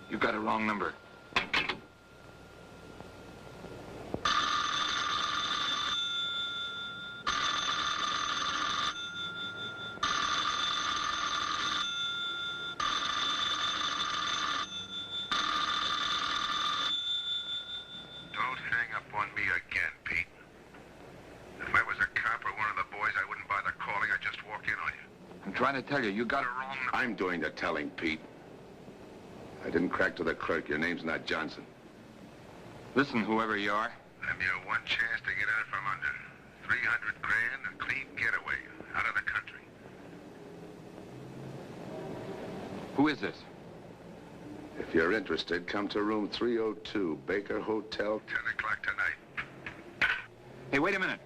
You got a wrong number. Don't hang up on me again, Pete. If I was a cop or one of the boys, I wouldn't bother calling. I'd just walk in on you. I'm trying to tell you, you got You're wrong. I'm doing the telling, Pete. I didn't crack to the clerk. Your name's not Johnson. Listen, whoever you are. I'm your one chance to get out from under. 300 grand, a clean getaway, out of the country. Who is this? If you're interested, come to room 302, Baker Hotel. 10 o'clock tonight. Hey, wait a minute.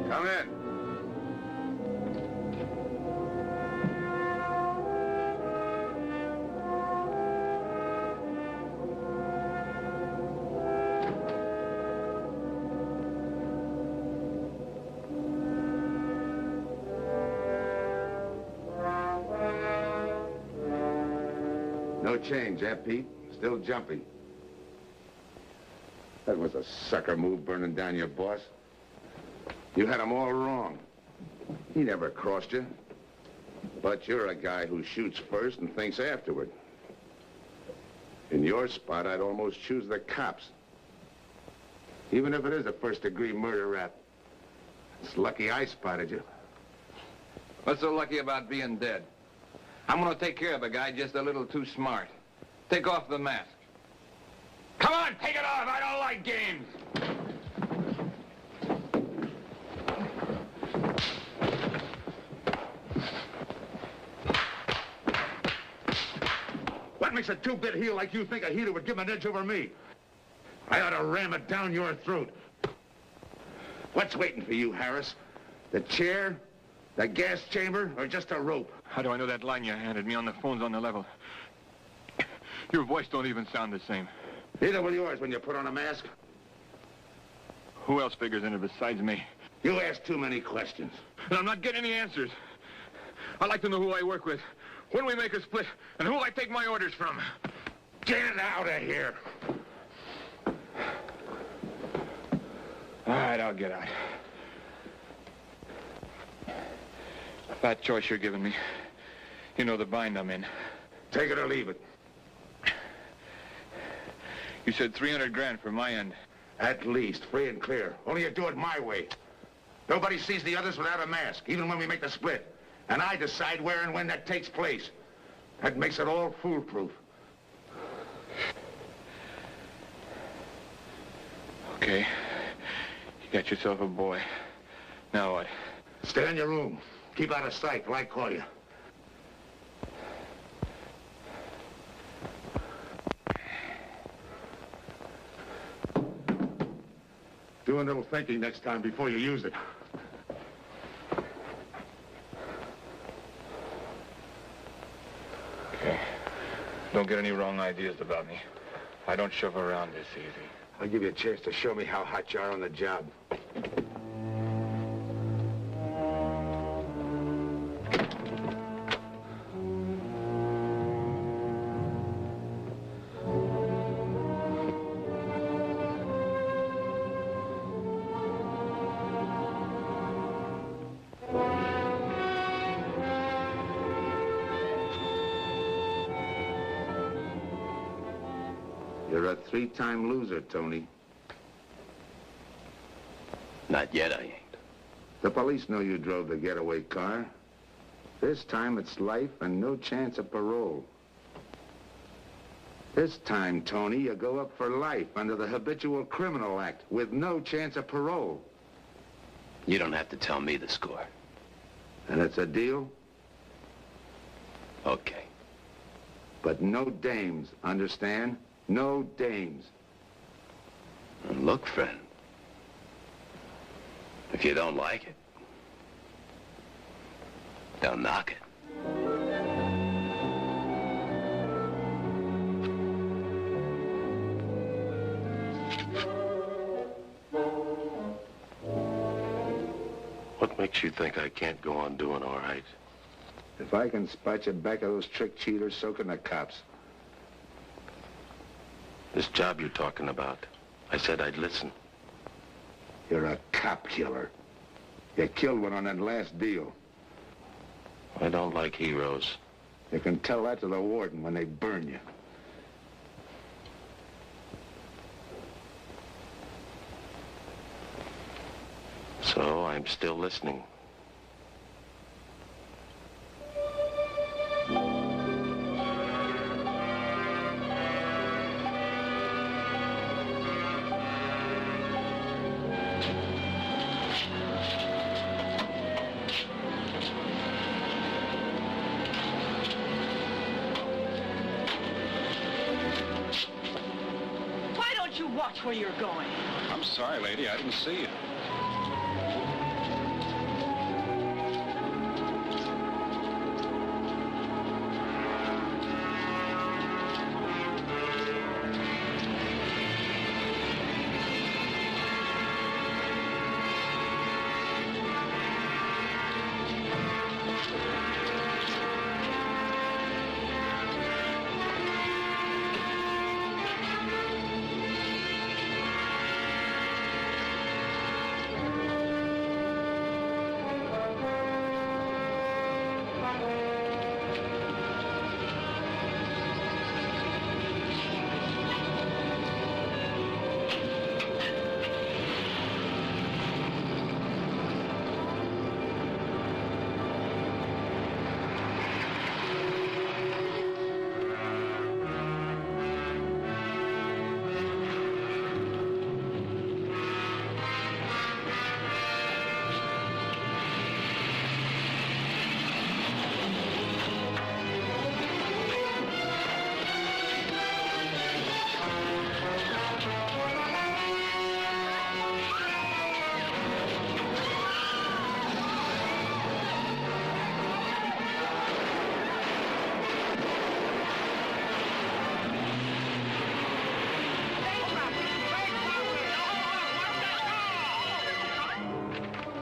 Come in. No change, eh, Pete? Still jumping. That was a sucker move, burning down your boss. You had him all wrong. He never crossed you. But you're a guy who shoots first and thinks afterward. In your spot, I'd almost choose the cops. Even if it is a first-degree murder rap. It's lucky I spotted you. What's so lucky about being dead? I'm gonna take care of a guy just a little too smart. Take off the mask. Come on, take it off! I don't like games! What makes a two-bit heel like you think a heater would give him an edge over me? I ought to ram it down your throat. What's waiting for you, Harris? The chair, the gas chamber, or just a rope? How do I know that line you handed me on the phone's on the level? Your voice don't even sound the same. Neither will yours when you put on a mask. Who else figures in it besides me? You ask too many questions. And I'm not getting any answers. I'd like to know who I work with, when we make a split, and who I take my orders from. Get out of here. All right, I'll get out. That choice you're giving me. You know the bind I'm in. Take it or leave it. You said 300 grand for my end. At least, free and clear. Only you do it my way. Nobody sees the others without a mask, even when we make the split. And I decide where and when that takes place. That makes it all foolproof. Okay. You got yourself a boy. Now what? Stay in your room. Keep out of sight till I call you. Do a little thinking next time before you use it. Okay. Don't get any wrong ideas about me. I don't shove around this easy. I'll give you a chance to show me how hot you are on the job. You're a 3-time loser, Tony. Not yet, I ain't. The police know you drove the getaway car. This time it's life and no chance of parole. This time, Tony, you go up for life under the Habitual Criminal Act with no chance of parole. You don't have to tell me the score. And it's a deal? Okay. But no dames, understand? No dames. And look, friend, if you don't like it, don't knock it. What makes you think I can't go on doing all right? If I can spot you back of those trick cheaters, so can the cops. This job you're talking about, I said I'd listen. You're a cop killer. You killed one on that last deal. I don't like heroes. You can tell that to the warden when they burn you. So I'm still listening. Why don't you watch where you're going? I'm sorry, lady. I didn't see you.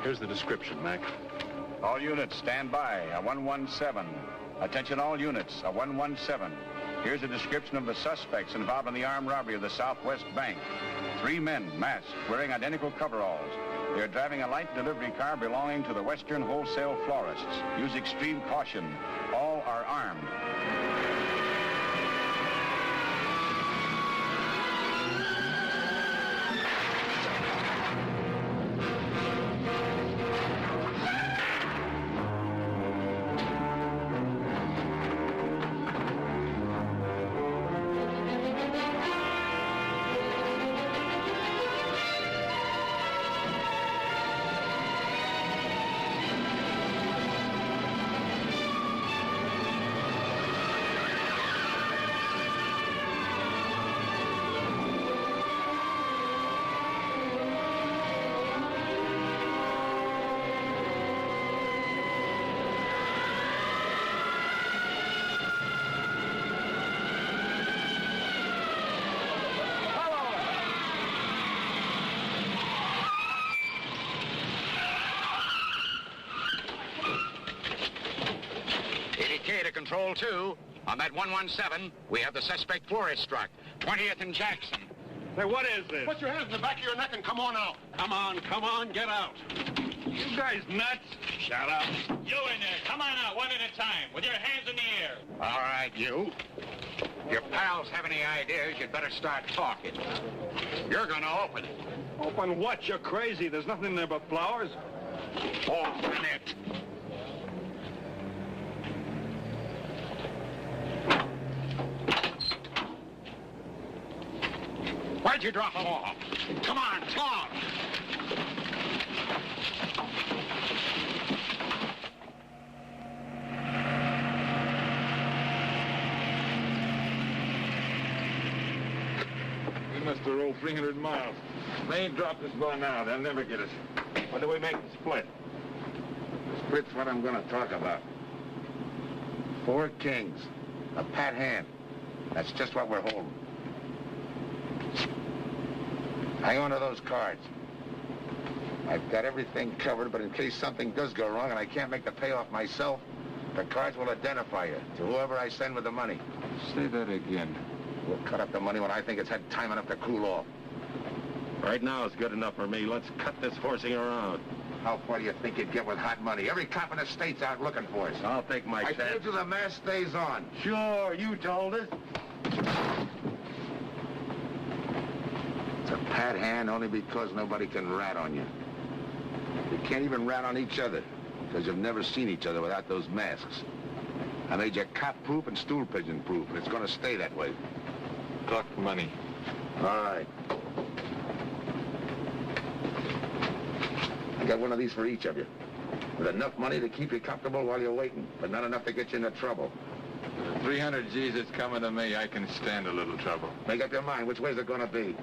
Here's the description, Mac. All units, stand by. A 117. Attention all units, a 117. Here's a description of the suspects involved in the armed robbery of the Southwest Bank. 3 men, masked, wearing identical coveralls. They're driving a light delivery car belonging to the Western Wholesale Florists. Use extreme caution. All are armed. Control 2. On that 117, we have the suspect Flores struck. 20th and Jackson. Hey, what is this? Put your hands in the back of your neck and come on out. Come on, get out. You guys nuts? Shut up. You in there, come on out one at a time, with your hands in the air. All right, you. If your pals have any ideas, you'd better start talking. You're gonna open it. Open what? You're crazy. There's nothing in there but flowers. Open it. Why'd you drop them off? Come on, talk! We must have rode 300 miles. They ain't dropped us by now. They'll never get us. When do we make the split? The split's what I'm gonna talk about. 4 kings. A pat hand. That's just what we're holding. Hang on to those cards. I've got everything covered, but in case something does go wrong and I can't make the payoff myself, the cards will identify you to whoever I send with the money. Say that again. We'll cut up the money when I think it's had time enough to cool off. Right now is good enough for me. Let's cut this horsing around. How far do you think you'd get with hot money? Every cop in the state's out looking for us. I'll take my I chance. told you the mask stays on. Sure, you told us. It's a pat hand only because nobody can rat on you. You can't even rat on each other because you've never seen each other without those masks. I made you cop-proof and stool pigeon-proof, and it's going to stay that way. Talk money. All right. I got one of these for each of you. With enough money to keep you comfortable while you're waiting, but not enough to get you into trouble. The 300 G's that's coming to me, I can stand a little trouble. Make up your mind. Which way's it going to be?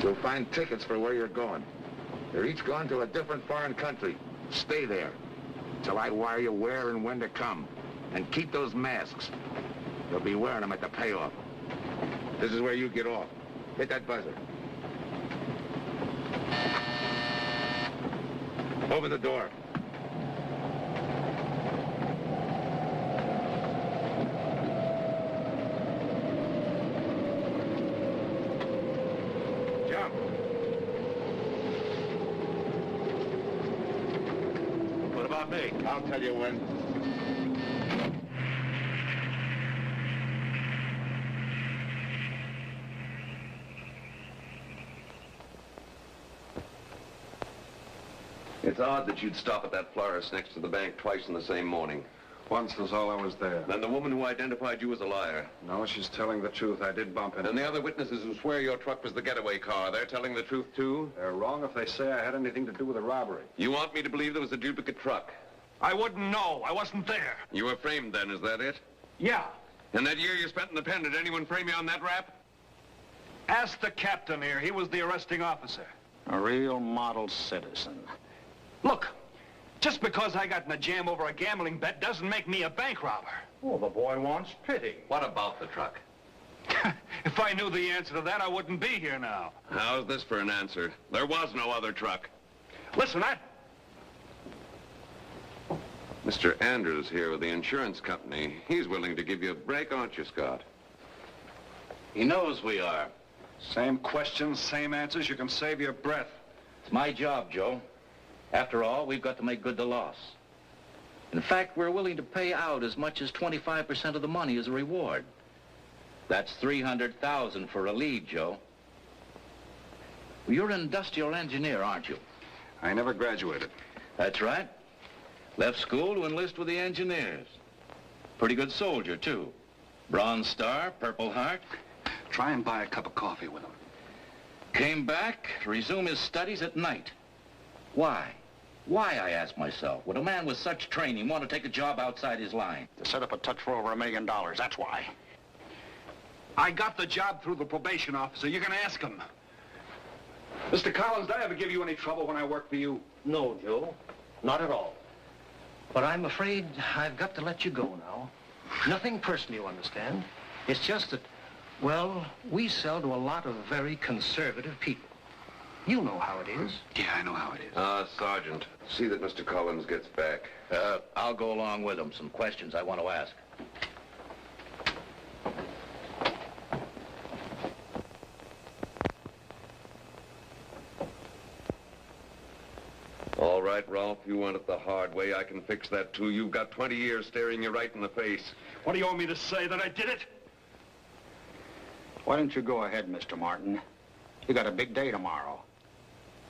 You'll find tickets for where you're going. They're each going to a different foreign country. Stay there till I wire you where and when to come. And keep those masks. You'll be wearing them at the payoff. This is where you get off. Hit that buzzer. Open the door. Jump. What about me? I'll tell you when. It's odd that you'd stop at that florist next to the bank twice in the same morning. Once was all I was there. Then the woman who identified you as a liar. No, she's telling the truth. I did bump into And the other witnesses who swear your truck was the getaway car, they're telling the truth too? They're wrong if they say I had anything to do with the robbery. You want me to believe there was a duplicate truck? I wouldn't know. I wasn't there. You were framed then, is that it? Yeah. And that year you spent in the pen, did anyone frame you on that rap? Ask the captain here. He was the arresting officer. A real model citizen. Look, just because I got in a jam over a gambling bet doesn't make me a bank robber. Oh, the boy wants pity. What about the truck? If I knew the answer to that, I wouldn't be here now. How's this for an answer? There was no other truck. Listen, Mr. Andrews here with the insurance company. He's willing to give you a break, aren't you, Scott? He knows we are. Same questions, same answers. You can save your breath. It's my job, Joe. After all, we've got to make good the loss. In fact, we're willing to pay out as much as 25% of the money as a reward. That's $300,000 for a lead, Joe. You're an industrial engineer, aren't you? I never graduated. That's right. Left school to enlist with the engineers. Pretty good soldier, too. Bronze Star, Purple Heart. Try and buy a cup of coffee with him. Came back to resume his studies at night. Why? Why, I ask myself, would a man with such training want to take a job outside his line? To set up a touch for over $1 million, that's why. I got the job through the probation officer. You can ask him. Mr. Collins, did I ever give you any trouble when I worked for you? No, Joe. Not at all. But I'm afraid I've got to let you go now. Nothing personal, you understand. It's just that, well, we sell to a lot of very conservative people. You know how it is. Yeah, I know how it is. Sergeant, see that Mr. Collins gets back. I'll go along with him. Some questions I want to ask. All right, Rolf. If you want it the hard way, I can fix that, too. You've got 20 years staring you right in the face. What do you want me to say, that I did it? Why don't you go ahead, Mr. Martin? You got a big day tomorrow.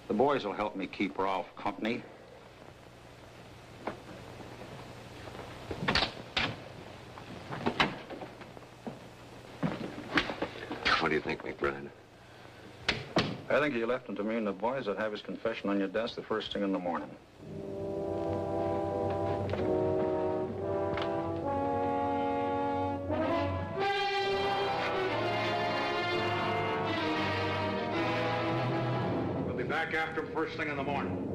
The boys will help me keep Rolf company. What do you think, McBride? I think you left him to me and the boys would have his confession on your desk the first thing in the morning. We'll be back after first thing in the morning.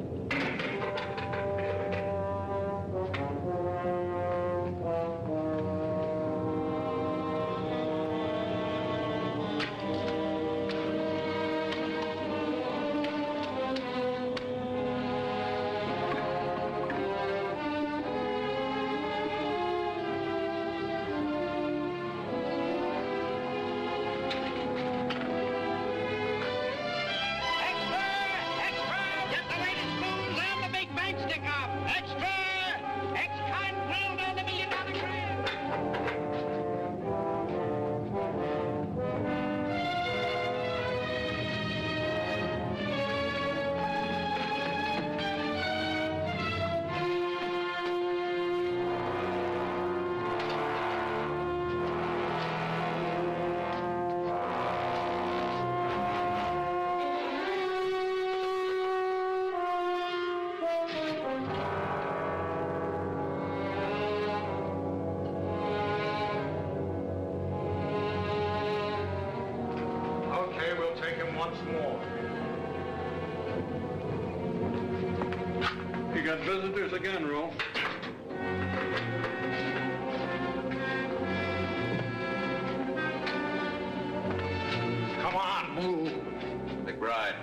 Once more. You got visitors again, Rolf. Come on, move. McBride.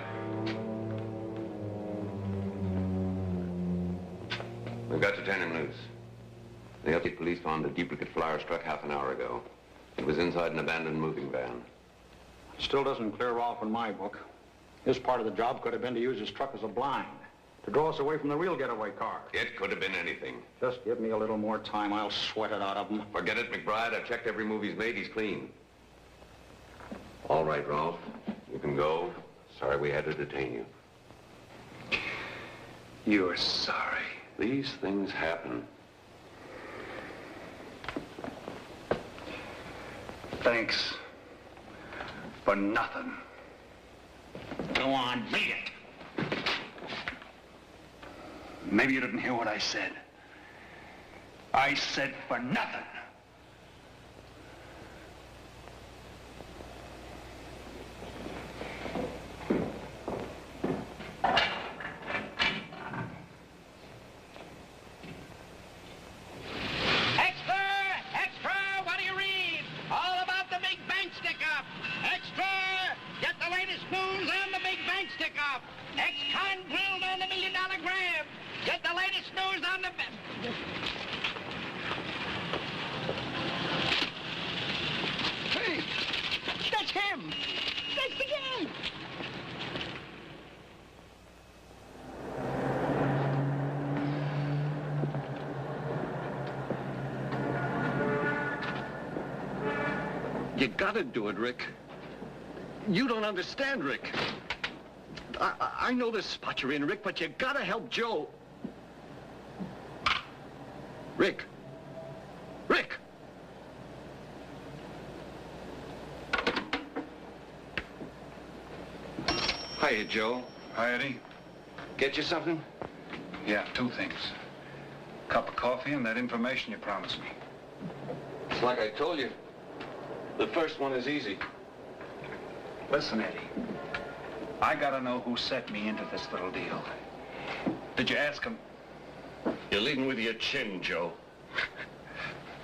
We've got to turn him loose. The LT police found a duplicate flyer struck half an hour ago. It was inside an abandoned moving van. Still doesn't clear Rolf in my book. His part of the job could have been to use his truck as a blind, to draw us away from the real getaway car. It could have been anything. Just give me a little more time. I'll sweat it out of him. Forget it, McBride. I've checked every move he's made. He's clean. All right, Rolf. You can go. Sorry we had to detain you. You're sorry. These things happen. Thanks. For nothing. Go on, beat it. Maybe you didn't hear what I said. I said for nothing. You gotta do it, Rick. You don't understand, Rick. I know this spot you're in, Rick, but you gotta help Joe. Rick. Rick! Hiya, Joe. Hi, Eddie. Get you something? Yeah, two things. Cup of coffee and that information you promised me. It's like I told you. The first one is easy. Listen, Eddie. I gotta know who set me into this little deal. Did you ask him? You're leading with your chin, Joe.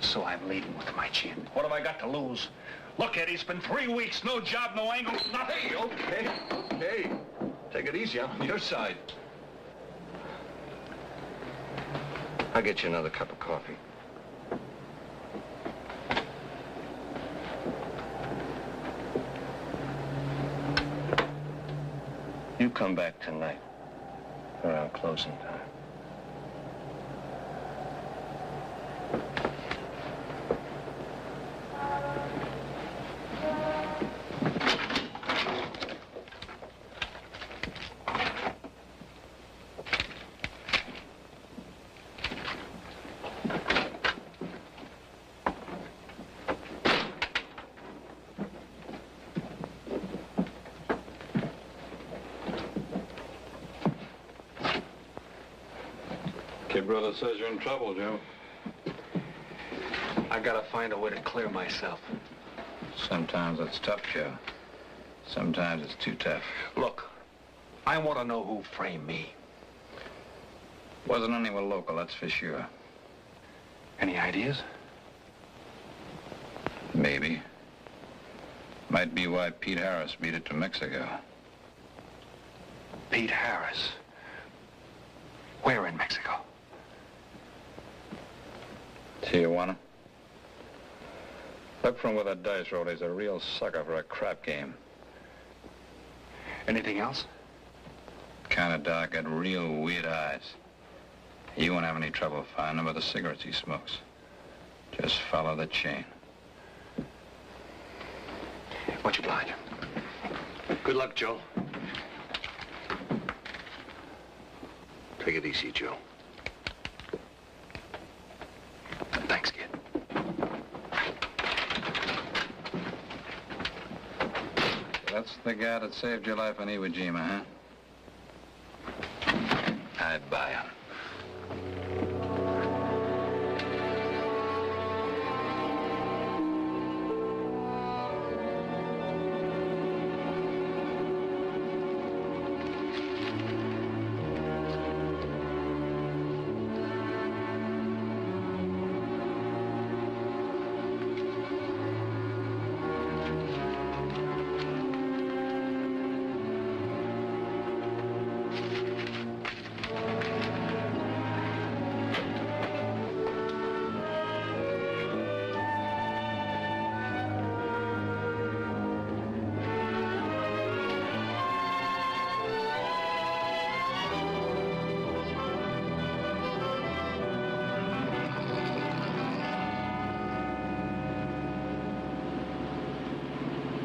So I'm leading with my chin. What have I got to lose? Look, Eddie, it's been 3 weeks. No job, no angle, nothing. Hey, okay. Take it easy. I'm on your side. I'll get you another cup of coffee. You come back tonight around closing time. brother says you're in trouble, Joe. I gotta find a way to clear myself. Sometimes it's tough, Joe. Sometimes it's too tough. Look, I want to know who framed me. Wasn't anyone local, that's for sure. Any ideas? Maybe. Might be why Pete Harris beat it to Mexico. Pete Harris? Where in Mexico? Tijuana. Up from where that dice roll, he's a real sucker for a crap game. Anything else? Kind of dark, got real weird eyes. You won't have any trouble finding him with the cigarettes he smokes. Just follow the chain. Much obliged. Good luck, Joe. Take it easy, Joe. Thanks, kid. That's the guy that saved your life in Iwo Jima, huh? I'd buy him.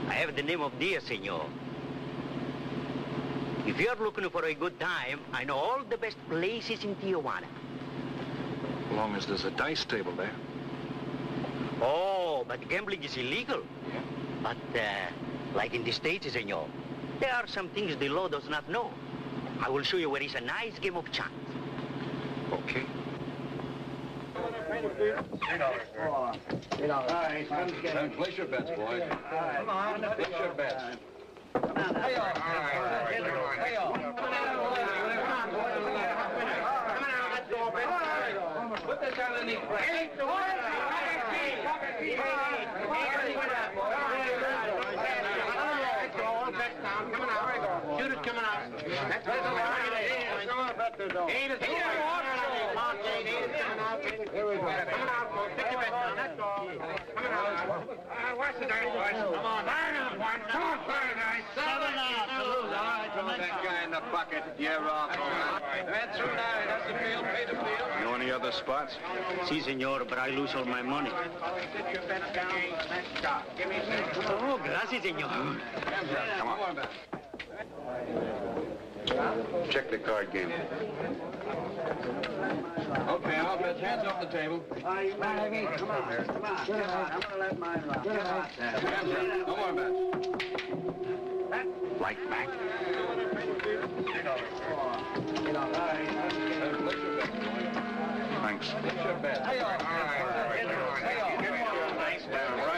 I have the name of Diaz, senor. If you're looking for a good time, I know all the best places in Tijuana. As long as there's a dice table there. Oh, but gambling is illegal. Yeah? But, like in the States, senor, there are some things the law does not know. I will show you where is a nice game of chance. Okay. Place your bets, boys. Come on, place your bets. Put this underneath. Shoot it coming out. That's what Here we go. Coming out, folks. Take your bets down. That's all. Coming out. Watch the dice, boys. Come on. Come on, fire dice. 7 out. Throw that guy in the bucket. You're off. That's through now. He doesn't feel. Pay the field. You know any other spots? Si, senor, but I lose all my money. Sit your bets down. Nice job. Give me some. Oh, gracias, senor. Come on. Check the card game. Okay, all bets. Hands off the table. Come on. Come on. I'm going to let mine run. Hands up. No more bets. Right back. Thanks. Place your bets.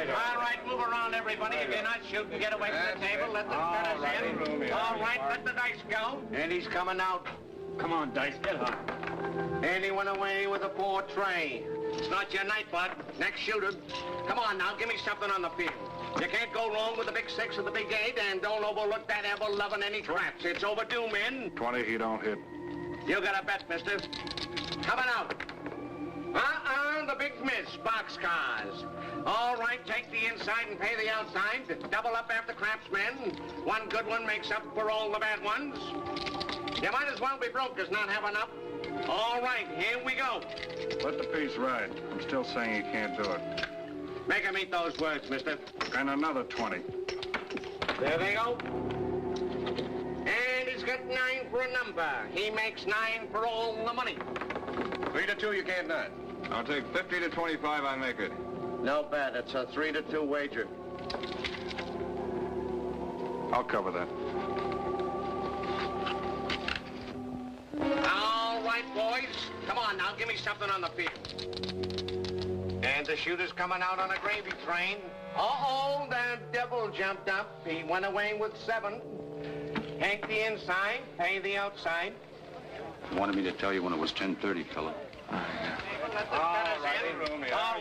All right, move around, everybody. If you're not shooting, get away from the table. Let them turn us in. All right, let the dice go. And he's coming out. Come on, dice, get hot. And he went away with a 4 tray. It's not your night, bud. Next shooter. Come on now, give me something on the field. You can't go wrong with the big 6 or the big 8, and don't overlook that ever-loving any traps. It's overdue, men. 20 he don't hit. You got a bet, mister. Coming out. The big miss, boxcars. All right, take the inside and pay the outside. Double up after craps, men. One good one makes up for all the bad ones. You might as well be broke as not have enough. All right, here we go. Let the piece ride. I'm still saying he can't do it. Make him eat those words, mister. And another 20. There they go. And he's got 9 for a number. He makes 9 for all the money. 3 to 2, you can't nut. I'll take 50 to 25. I make it. No bet. It's a 3 to 2 wager. I'll cover that. All right, boys. Come on now, give me something on the field. And the shooter's coming out on a gravy train. Uh-oh, the devil jumped up. He went away with 7. Take the inside, pay the outside. Wanted me to tell you when it was 10:30, fella. All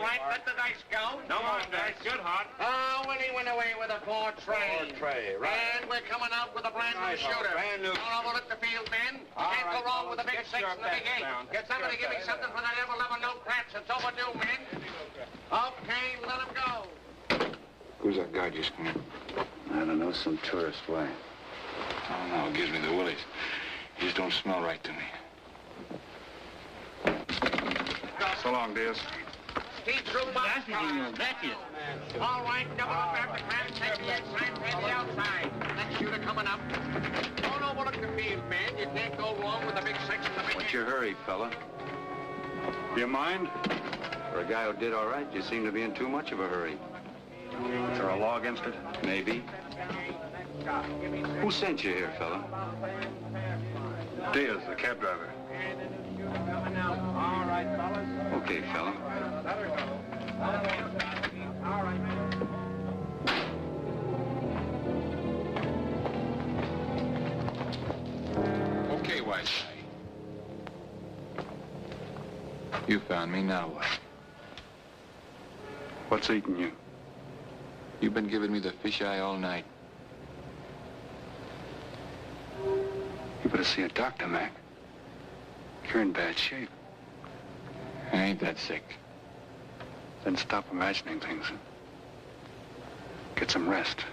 right, let the dice go. No more dice. Good, Hot. Oh, and he went away with a 4 tray. 4 tray, right. And we're coming out with a brand new shooter. Brand new. All over at the field, Ben. You All can't right, go wrong with a big fellas, 6 get and a big your 8. bets down. Get somebody Get give me your something for that ever-loving no craps. It's overdue, men. Okay, let him go. Who's that guy just come in? I don't know, some tourist. Why? I don't know. It gives me the willies. He just don't smell right to me. So long, Diaz. He drew my All right, double up after crap. Take the inside, pay the outside. That shooter coming up. Don't overlook the field, man. You can't go wrong with a big 6 and a big What's 8. your hurry, fella? Do you mind? For a guy who did all right, you seem to be in too much of a hurry. Is there a law against it? Maybe. Who sent you here, fella? Diaz, the cab driver. All right, fellas. Okay, fella. Let her go. All right. Okay, white guy. You found me, now what? What's eating you? You've been giving me the fisheye all night. You better see a doctor, Mac. You're in bad shape. I ain't that sick. Then stop imagining things. Get some rest.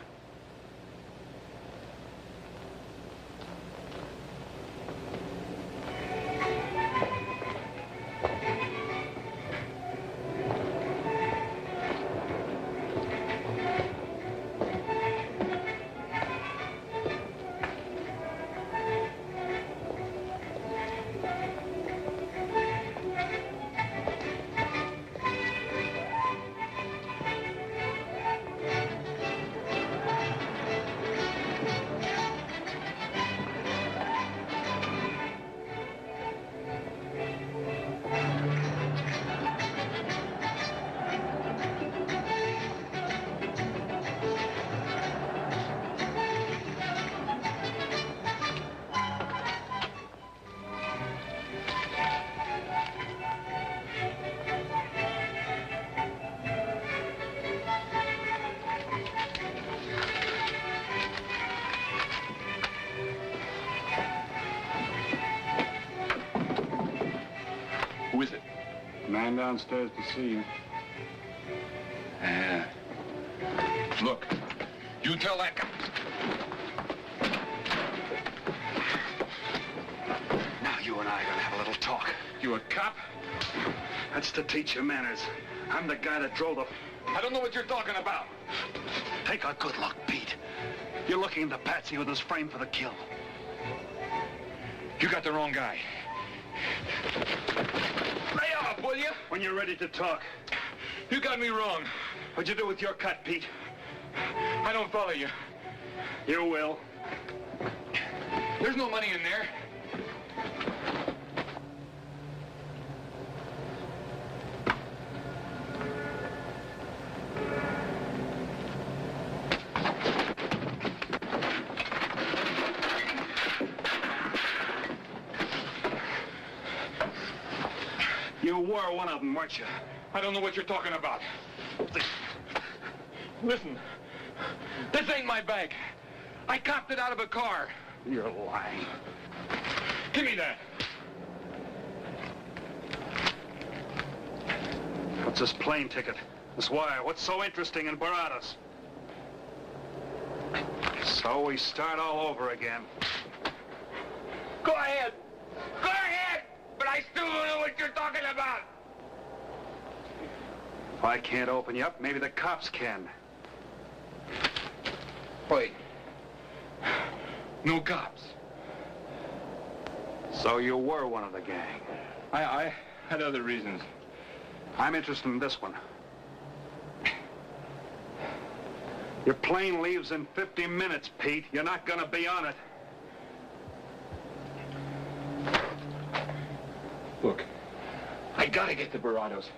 Who is it? Man downstairs to see you. Yeah. Look, you tell that guy. Now you and I are gonna have a little talk. You a cop? That's to teach you manners. I'm the guy that drove the... I don't know what you're talking about. Take a good look, Pete. You're looking into Patsy with his frame for the kill. You got the wrong guy. Lay off, will you? When you're ready to talk. You got me wrong. What'd you do with your cut, Pete? I don't follow you. You will. There's no money in there. You were one of them, weren't you? I don't know what you're talking about. Listen, this ain't my bag. I copped it out of a car. You're lying. Give me that. What's this plane ticket? This wire? What's so interesting in Baradas? So we start all over again. Go ahead. Go ahead. But I still don't know what you're talking about. If I can't open you up, maybe the cops can. Wait. No cops. So you were one of the gang. I had other reasons. I'm interested in this one. Your plane leaves in 50 minutes, Pete. You're not gonna be on it. gotta get to Barados.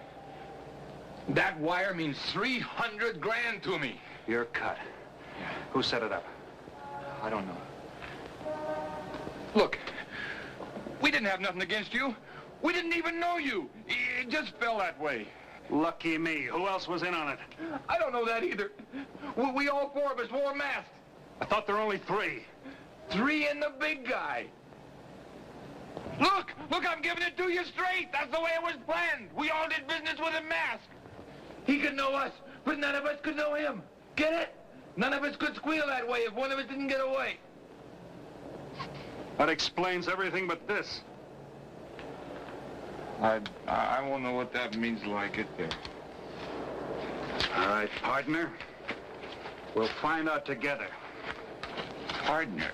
That wire means 300 grand to me. You're cut. Who set it up? I don't know. Look, we didn't have nothing against you. We didn't even know you. It just fell that way. Lucky me. Who else was in on it? I don't know that either. We all four of us wore masks. I thought there were only 3. 3 and the big guy. Look, I'm giving it to you straight. That's the way it was planned. We all did business with a mask. He could know us, but none of us could know him. Get it? None of us could squeal that way if one of us didn't get away. That explains everything but this. I won't know what that means till I get there. All right, partner. We'll find out together. Partner?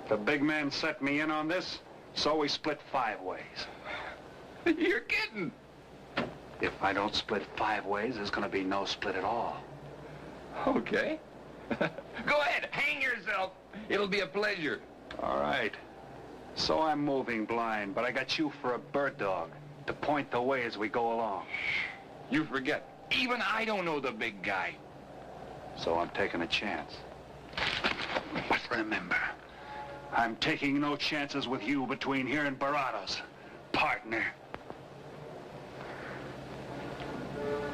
The big man set me in on this, so we split 5 ways. You're kidding. If I don't split 5 ways, there's gonna be no split at all. Okay. Go ahead, hang yourself. It'll be a pleasure. All right. So I'm moving blind, but I got you for a bird dog to point the way as we go along. You forget. Even I don't know the big guy. So I'm taking a chance. But remember, I'm taking no chances with you between here and Barados, partner.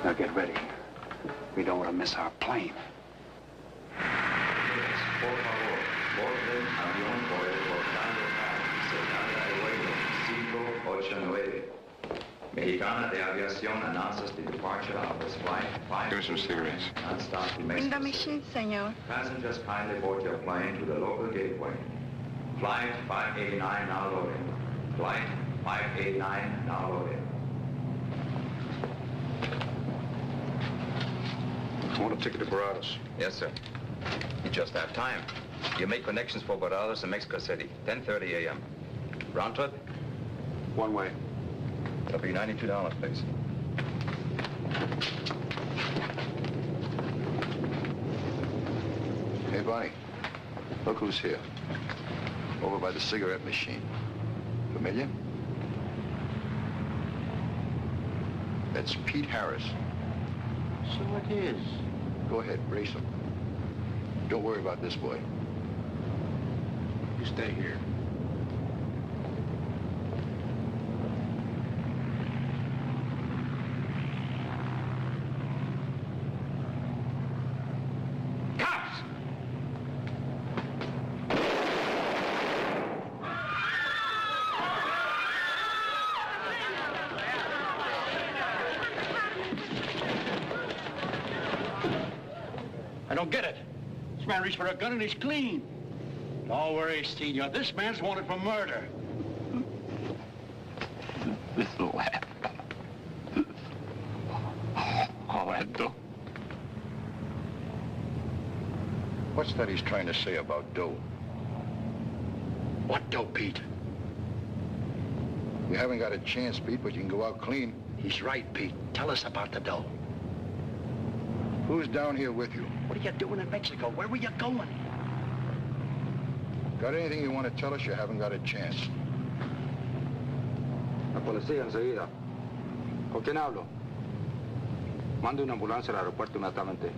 Now get ready. We don't want to miss our plane. Por favor, borden avión por el Orlando Paris, Señal Airways 589. Mexicana de Aviación announces the departure of this flight 5. Give me some cigarettes. Non-stop to In the Mexico machine, senor. Passengers kindly board your plane to the local gateway. Flight 589 now loading. Flight 589 now loading. I want a ticket to Barados. Yes, sir. You just have time. You make connections for Barados and Mexico City, 10:30 a.m. Round trip? One way. That'll be $92, please. Hey, Bonnie. Look who's here. Over by the cigarette machine. Familiar? That's Pete Harris. So it is. Go ahead, brace him. Don't worry about this boy. You stay here. Cops! I don't get it. This man reached for a gun and he's clean. Don't worry, Senor. This man's wanted for murder. This lad. Orlando. What's that he's trying to say about dough? What dough, Pete? You haven't got a chance, Pete, but you can go out clean. He's right, Pete. Tell us about the dough. Who's down here with you? What are you doing in Mexico? Where were you going? Got anything you want to tell us? You haven't got a chance. La policía enseguida. ¿Con quién hablo? Mande una ambulancia al aeropuerto inmediatamente.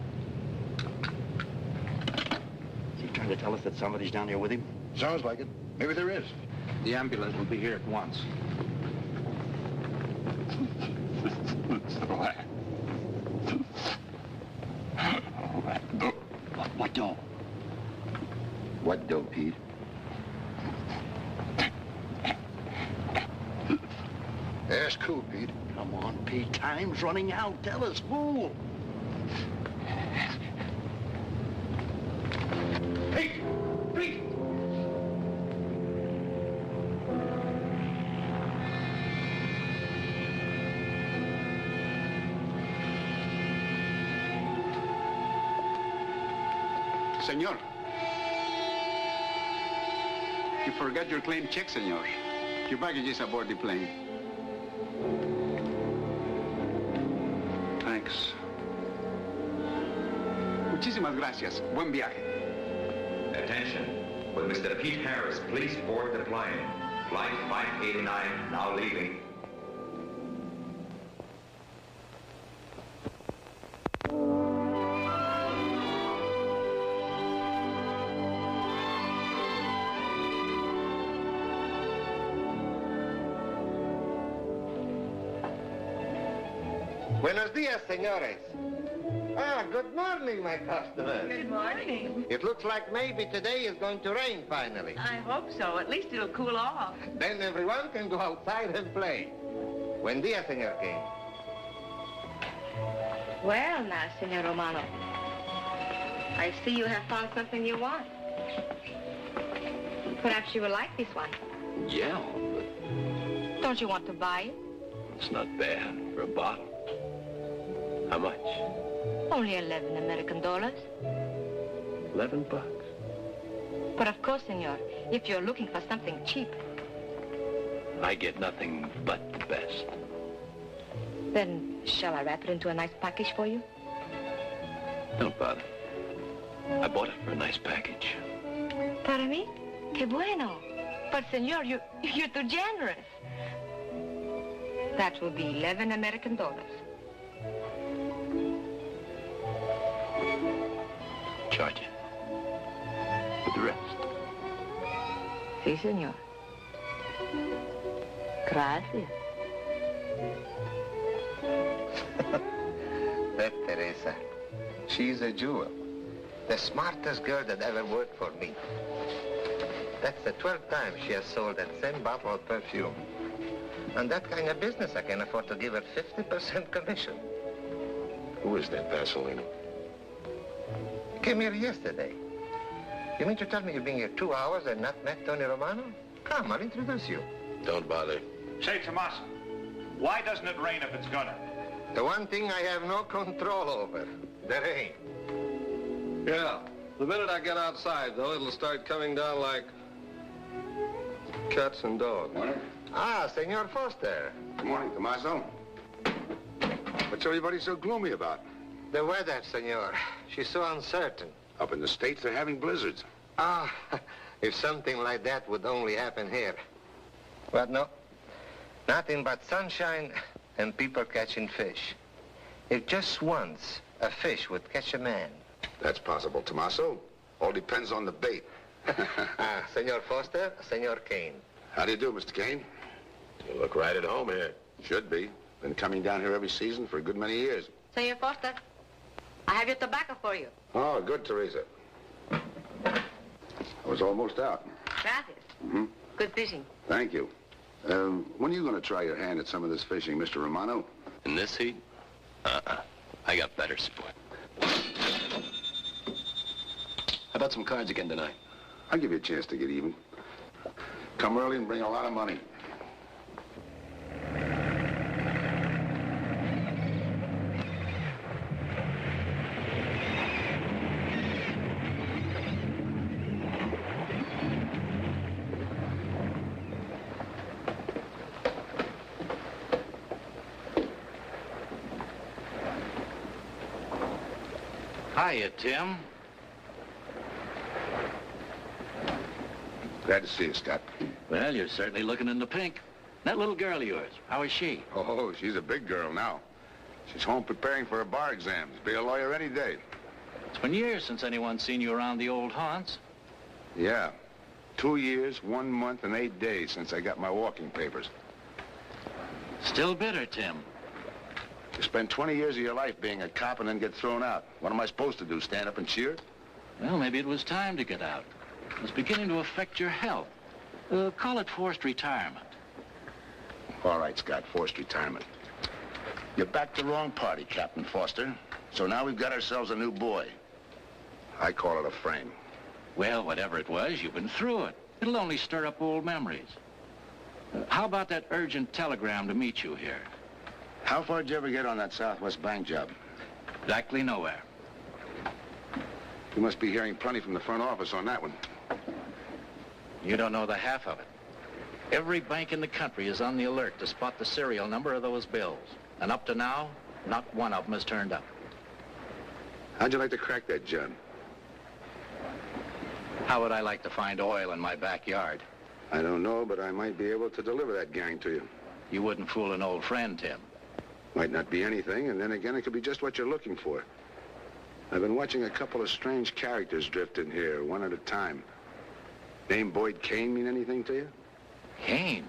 Is he trying to tell us that somebody's down here with him? Sounds like it. Maybe there is. The ambulance will be here at once. What dough? What dough, Pete? Ask who, Pete? Come on, Pete. Time's running out. Tell us, fool. Pete! Pete! Senor. You forgot your claim check, senor. Your baggage is aboard the plane. Thanks. Muchísimas gracias. Buen viaje. Attention. Will Mr. Pete Harris please board the plane? Flight 589 now leaving. Buenos dias, senores. Ah, good morning, my customers. Good morning. It looks like maybe today is going to rain finally. I hope so. At least it'll cool off. Then everyone can go outside and play. Buen dia, Senor King. Well, now, Senor Romano, I see you have found something you want. Perhaps you will like this one. Yeah, but Don't you want to buy it? it's not bad for a bottle. How much? Only 11 American dollars. $11. But of course, senor, if you're looking for something cheap, I get nothing but the best. then shall I wrap it into a nice package for you? Don't bother. I bought it for a nice package. Para mí? Que bueno. But, senor, you're too generous. That will be 11 American dollars. Charge it. With the rest. Si, senor. Gracias. That Teresa, she's a jewel. The smartest girl that ever worked for me. That's the 12th time she has sold that same bottle of perfume. On that kind of business, I can afford to give her 50% commission. Who is that Vaseline? Came here yesterday. You mean to tell me you've been here 2 hours and not met Tony Romano? Come, I'll introduce you. Don't bother. Say, Tomas, why doesn't it rain if it's gonna? The one thing I have no control over, the rain. Yeah. The minute I get outside, though, it'll start coming down like cats and dogs. Ah, Senor Foster. Good morning, Tommaso. What's everybody so gloomy about? The weather, senor. She's so uncertain. Up in the States, they're having blizzards. Ah, if something like that would only happen here. But no, nothing but sunshine and people catching fish. If just once a fish would catch a man. That's possible, Tommaso. All depends on the bait. Ah, Senor Foster, Senor Kane. How do you do, Mr. Kane? You look right at home here. Should be. Been coming down here every season for a good many years. Senor Foster, I have your tobacco for you. Oh, good, Teresa. I was almost out. Gracias. Mm-hmm. Good fishing. Thank you. When are you going to try your hand at some of this fishing, Mr. Romano? In this heat? I got better sport. How about some cards again tonight? I'll give you a chance to get even. Come early and bring a lot of money. Hiya, Tim. Glad to see you, Scott. Well, you're certainly looking in the pink. That little girl of yours, how is she? Oh, she's a big girl now. She's home preparing for her bar exams. Be a lawyer any day. It's been years since anyone's seen you around the old haunts. Yeah. 2 years, 1 month, and 8 days since I got my walking papers. Still bitter, Tim. You spend 20 years of your life being a cop and then get thrown out. What am I supposed to do, stand up and cheer? Well, maybe it was time to get out. It was beginning to affect your health. Call it forced retirement. All right, Scott, forced retirement. You backed the wrong party, Captain Foster. So now we've got ourselves a new boy. I call it a frame. Well, whatever it was, you've been through it. It'll only stir up old memories. How about that urgent telegram to meet you here? How far did you ever get on that Southwest Bank job? Exactly nowhere. You must be hearing plenty from the front office on that one. You don't know the half of it. Every bank in the country is on the alert to spot the serial number of those bills. And up to now, not one of them has turned up. How'd you like to crack that, John? How would I like to find oil in my backyard? I don't know, but I might be able to deliver that gang to you. You wouldn't fool an old friend, Tim. Might not be anything, and then again, it could be just what you're looking for. I've been watching a couple of strange characters drift in here, one at a time. Name Boyd Kane mean anything to you? Kane?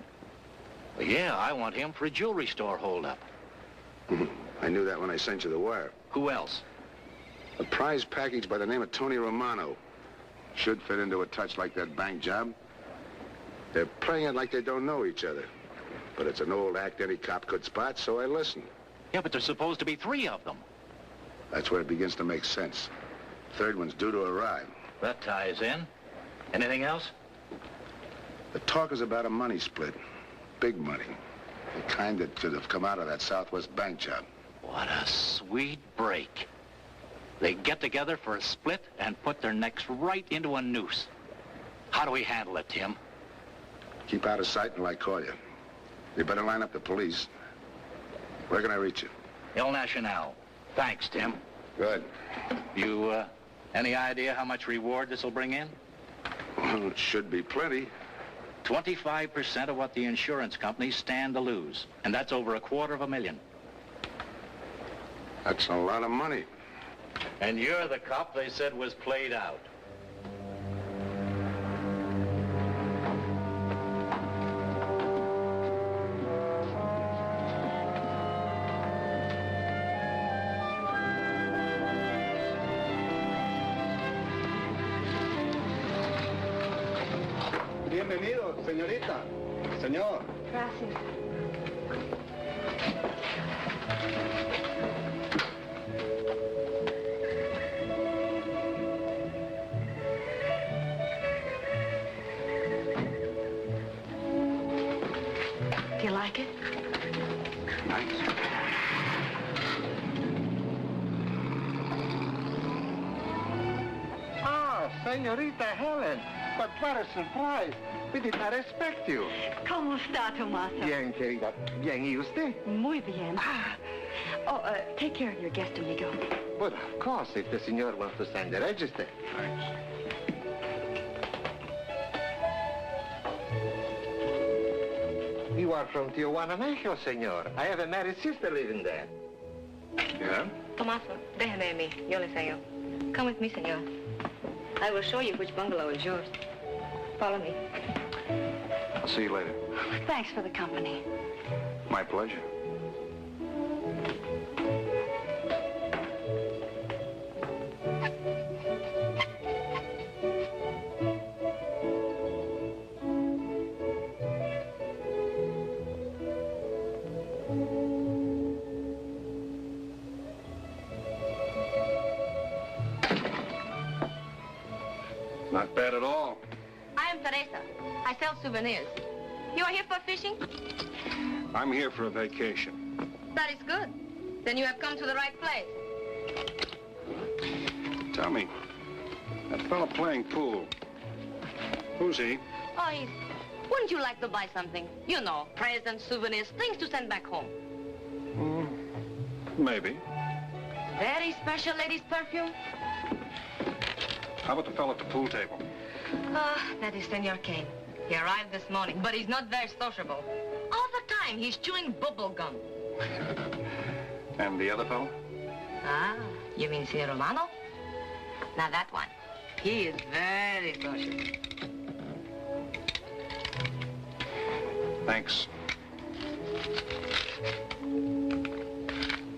Well, yeah, I want him for a jewelry store holdup. I knew that when I sent you the wire. Who else? A prize package by the name of Tony Romano. Should fit into a touch like that bank job. They're playing it like they don't know each other. But it's an old act any cop could spot, so I listened. Yeah, but there's supposed to be 3 of them. That's where it begins to make sense. Third one's due to arrive. That ties in. Anything else? The talk is about a money split. Big money. The kind that could have come out of that Southwest bank job. What a sweet break. They get together for a split and put their necks right into a noose. How do we handle it, Tim? Keep out of sight until I call you. You better line up the police. Where can I reach you? El Nacional. Thanks, Tim. Good. You, any idea how much reward this will bring in? Well, it should be plenty. 25% of what the insurance companies stand to lose. And that's over $250,000. That's a lot of money. And you're the cop they said was played out. Bienvenido, señorita. Señor. Gracias. Do you like it? Nice. Ah, señorita Helen. But what a surprise. We did not expect you. ¿Cómo está, Tomaso? Bien, querida. Bien, ¿y usted? Muy bien. Oh, take care of your guest, amigo. But of course, if the señor wants to sign the register. Thanks. You are from Tijuana, Mexico, señor. I have a married sister living there. Yeah? Tomaso, déjeme a mí. Yo le enseño. Come with me, señor. I will show you which bungalow is yours. Follow me. I'll see you later. Thanks for the company. My pleasure. Not bad at all. I am Teresa. I sell souvenirs. You are here for fishing? I'm here for a vacation. That is good. Then you have come to the right place. Tell me, that fella playing pool, who's he? Oh, wouldn't you like to buy something? You know, presents, souvenirs, things to send back home. Maybe. Very special ladies' perfume? How about the fella at the pool table? That is Senor Kane. He arrived this morning, but he's not very sociable. All the time, he's chewing bubble gum. And the other fellow? Ah, you mean Senor Romano? Now that one. He is very sociable. Thanks.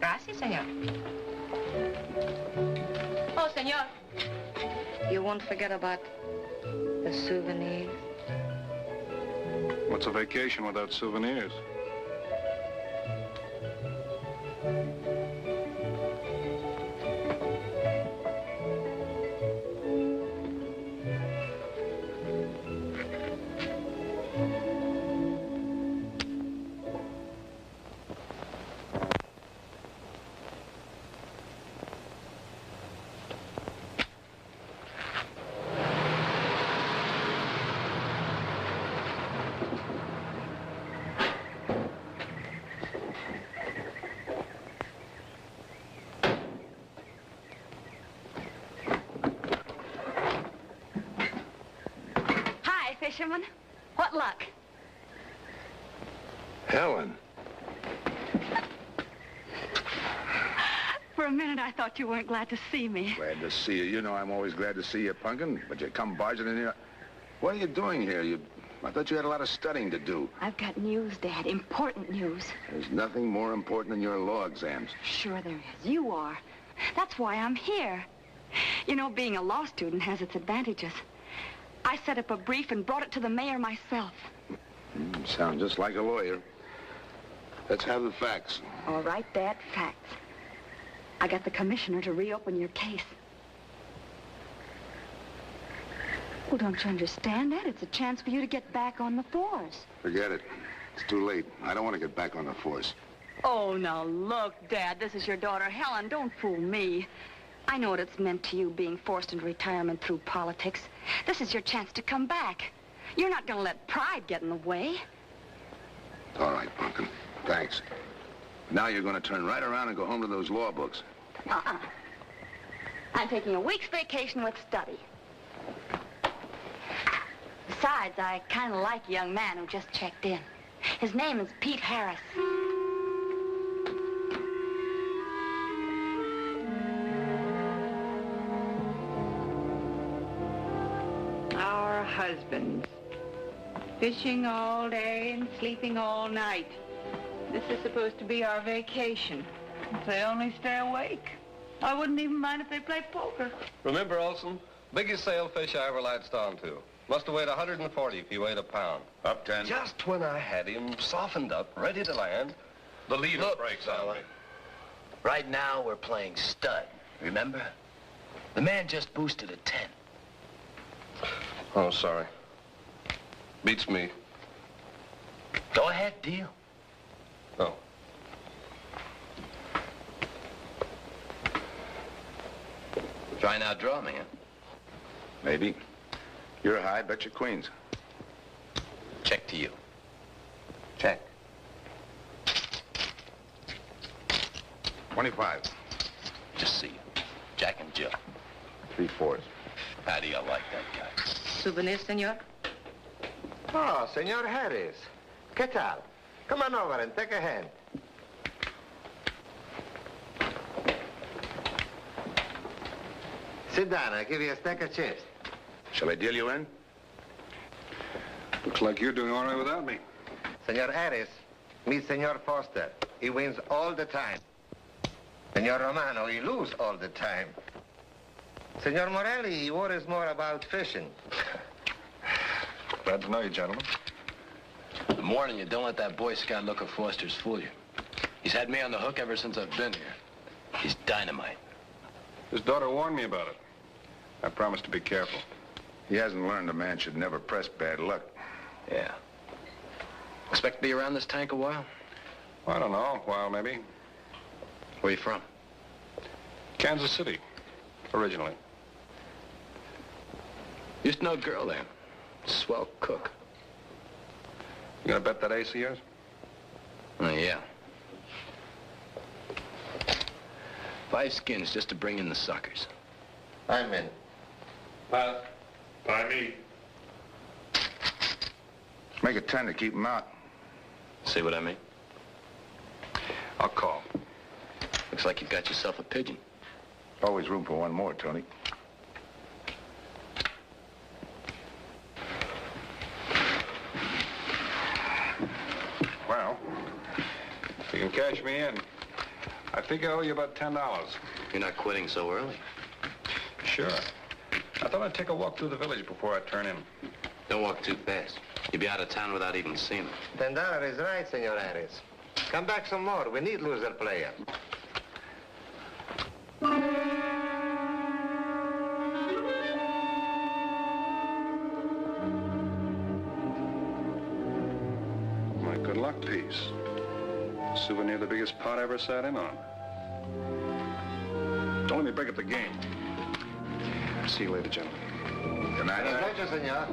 Gracias, senor. Oh, senor. You won't forget about the souvenirs. What's a vacation without souvenirs? Fisherman, what luck? Helen. For a minute, I thought you weren't glad to see me. Glad to see you. You know I'm always glad to see you, Punkin, but you come barging in here. What are you doing here? You I thought you had a lot of studying to do. I've got news, Dad. Important news. There's nothing more important than your law exams. Sure there is. You are. That's why I'm here. You know, being a law student has its advantages. I set up a brief and brought it to the mayor myself. Sound just like a lawyer. Let's have the facts. All right, Dad, facts. I got the commissioner to reopen your case. Well, don't you understand that? It's a chance for you to get back on the force. Forget it. It's too late. I don't want to get back on the force. Oh, now look, Dad, this is your daughter, Helen. Don't fool me. I know what it's meant to you being forced into retirement through politics. This is your chance to come back. You're not going to let pride get in the way. All right, Pumpkin. Thanks. Now you're going to turn right around and go home to those law books. I'm taking a week's vacation with study. Besides, I kind of like a young man who just checked in. His name is Pete Harris. Our husbands. Fishing all day and sleeping all night. This is supposed to be our vacation. If they only stay awake. I wouldn't even mind if they play poker. Remember, Olson? Biggest sailfish I ever latched onto. Must have weighed 140 if he weighed a pound. Up 10. Just when I had him softened up, ready to land, the leader breaks on me. Right now, we're playing stud, remember? The man just boosted a 10. Oh, sorry. Beats me. Go ahead, deal. Oh. Try and outdraw me, huh? Maybe. You're high, bet your queens. Check to you. Check. 25. Just see you. Jack and Jill. 3/4. How do you like that guy? Souvenir, senor? Oh, Senor Harris. ¿Qué tal? Come on over and take a hand. Sit down. I'll give you a stack of chips. Shall I deal you in? Looks like you're doing all right without me. Senor Harris, meet Senor Foster. He wins all the time. Senor Romano, he loses all the time. Senor Morelli, he worries more about fishing. Glad to know you, gentlemen. I'm warning you, don't let that Boy Scout look of Foster's fool you. He's had me on the hook ever since I've been here. He's dynamite. His daughter warned me about it. I promised to be careful. He hasn't learned a man should never press bad luck. Yeah. Expect to be around this tank a while? I don't know, a while maybe. Where you from? Kansas City, originally. Used to know a girl there. Swell cook. You gonna bet that ace of yours? Oh, yeah. 5 skins just to bring in the suckers. I'm in. Pass. By me. Make it 10 to keep him out. See what I mean? I'll call. Looks like you've got yourself a pigeon. Always room for one more, Tony. Well, if you can cash me in, I think I owe you about $10. You're not quitting so early. Sure. I thought I'd take a walk through the village before I turn in. Don't walk too fast. You'll be out of town without even seeing it. $10 is right, Senor Harris. Come back some more. We need loser player. My good luck piece. Souvenir the biggest pot I ever sat in on. Don't let me break up the game. See you later, gentlemen. Good night. Pleasure, senor.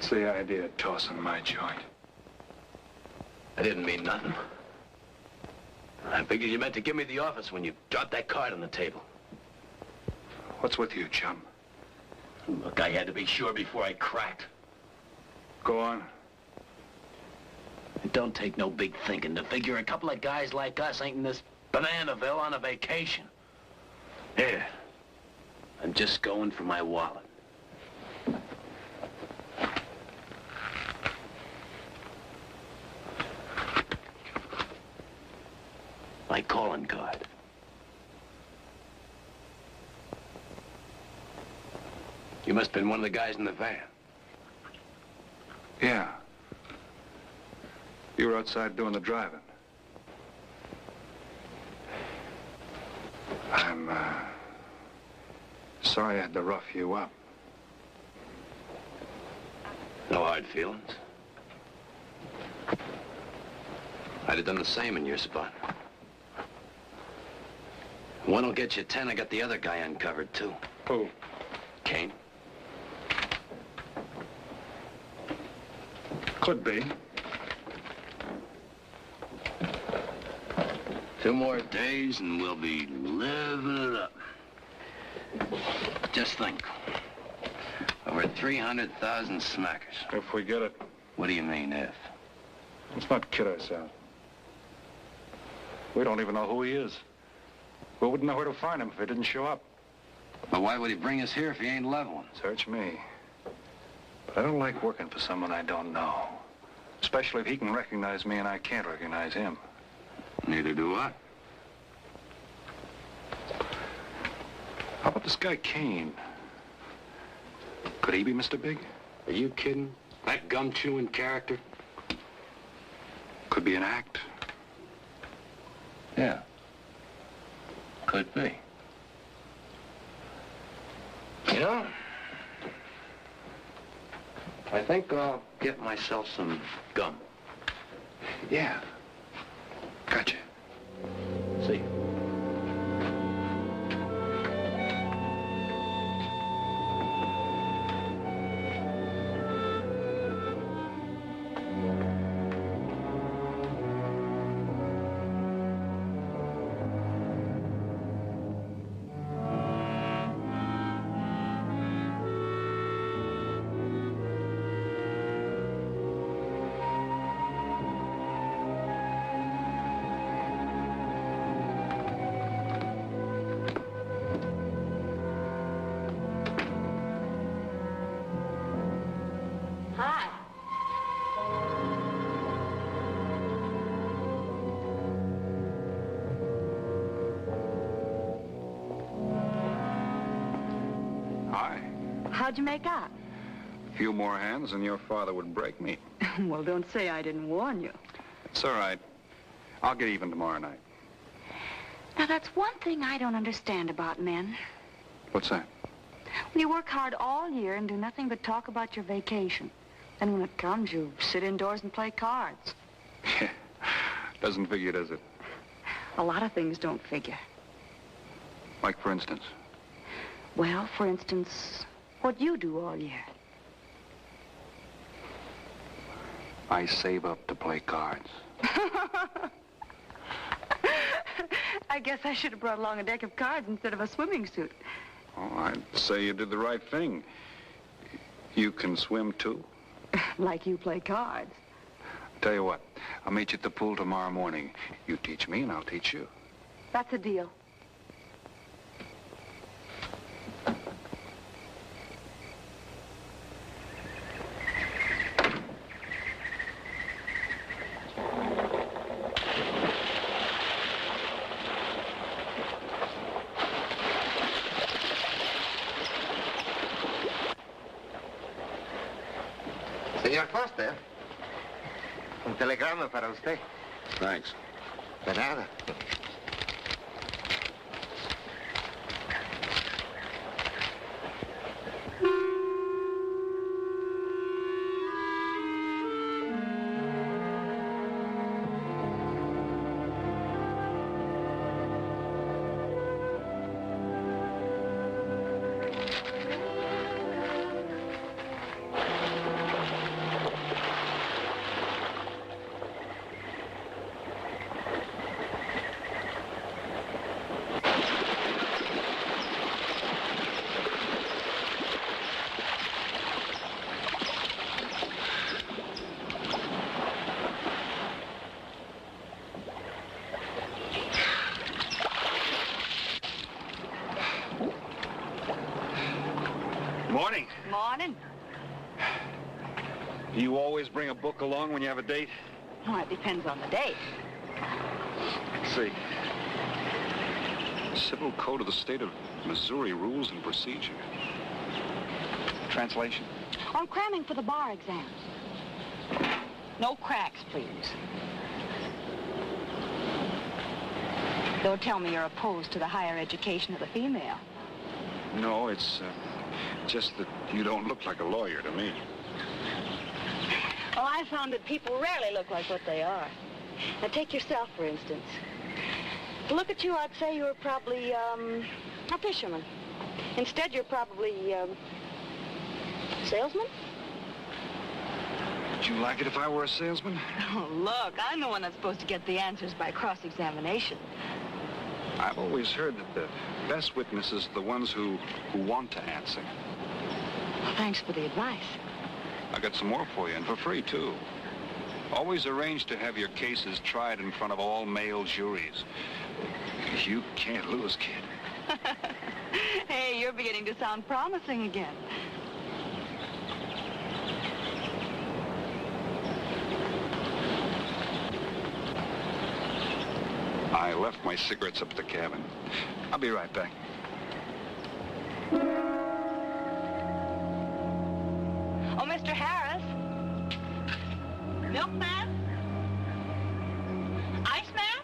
What's the idea of tossing my joint? I didn't mean nothing. I figured you meant to give me the office when you dropped that card on the table. What's with you, chum? Look, I had to be sure before I cracked. Go on. It don't take no big thinking to figure a couple of guys like us ain't in this Bananaville on a vacation. Here, I'm just going for my wallet. My calling card. You must have been one of the guys in the van. Yeah. You were outside doing the driving. I'm, sorry I had to rough you up. No hard feelings. I'd have done the same in your spot. One'll get you 10. I got the other guy uncovered, too. Who? Kane. Could be. 2 more days and we'll be living it up. Just think. Over 300,000 smackers. If we get it. What do you mean, if? Let's not kid ourselves. We don't even know who he is. We wouldn't know where to find him if he didn't show up. But why would he bring us here if he ain't leveling? Search me. But I don't like working for someone I don't know. Especially if he can recognize me and I can't recognize him. Neither do I. How about this guy Kane? Could he be Mr. Big? Are you kidding? That gum-chewing character? Could be an act. Yeah. Could be. You know, I think I'll get myself some gum. Yeah. Gotcha. See you. How'd you make out? A few more hands and your father would break me. Well, don't say I didn't warn you. It's all right. I'll get even tomorrow night. Now, that's one thing I don't understand about men. What's that? When you work hard all year and do nothing but talk about your vacation. Then when it comes, you sit indoors and play cards. Doesn't figure, does it? A lot of things don't figure. Like, for instance? Well, for instance, what you do all year. I save up to play cards. I guess I should have brought along a deck of cards instead of a swimming suit. Oh, I'd say you did the right thing. You can swim, too. Like you play cards. Tell you what, I'll meet you at the pool tomorrow morning. You teach me and I'll teach you. That's a deal. Señor Foster, un telegrama para usted. Thanks. De nada. Morning. Morning. Do you always bring a book along when you have a date? Well, it depends on the date. Let's see. Civil Code of the State of Missouri Rules and Procedure. Translation? I'm cramming for the bar exams. No cracks, please. Don't tell me you're opposed to the higher education of the female. No, it's just that you don't look like a lawyer to me. Well, I found that people rarely look like what they are. Now, take yourself, for instance. To look at you, I'd say you're probably, a fisherman. Instead, you're probably, salesman? Would you like it if I were a salesman? Oh, look, I'm the one that's supposed to get the answers by cross-examination. I've always heard that the best witnesses are the ones who want to answer. Well, thanks for the advice. I got some more for you, and for free, too. Always arrange to have your cases tried in front of all male juries. You can't lose, kid. Hey, you're beginning to sound promising again. I left my cigarettes up at the cabin. I'll be right back. Oh, Mr. Harris. Milkman? Iceman?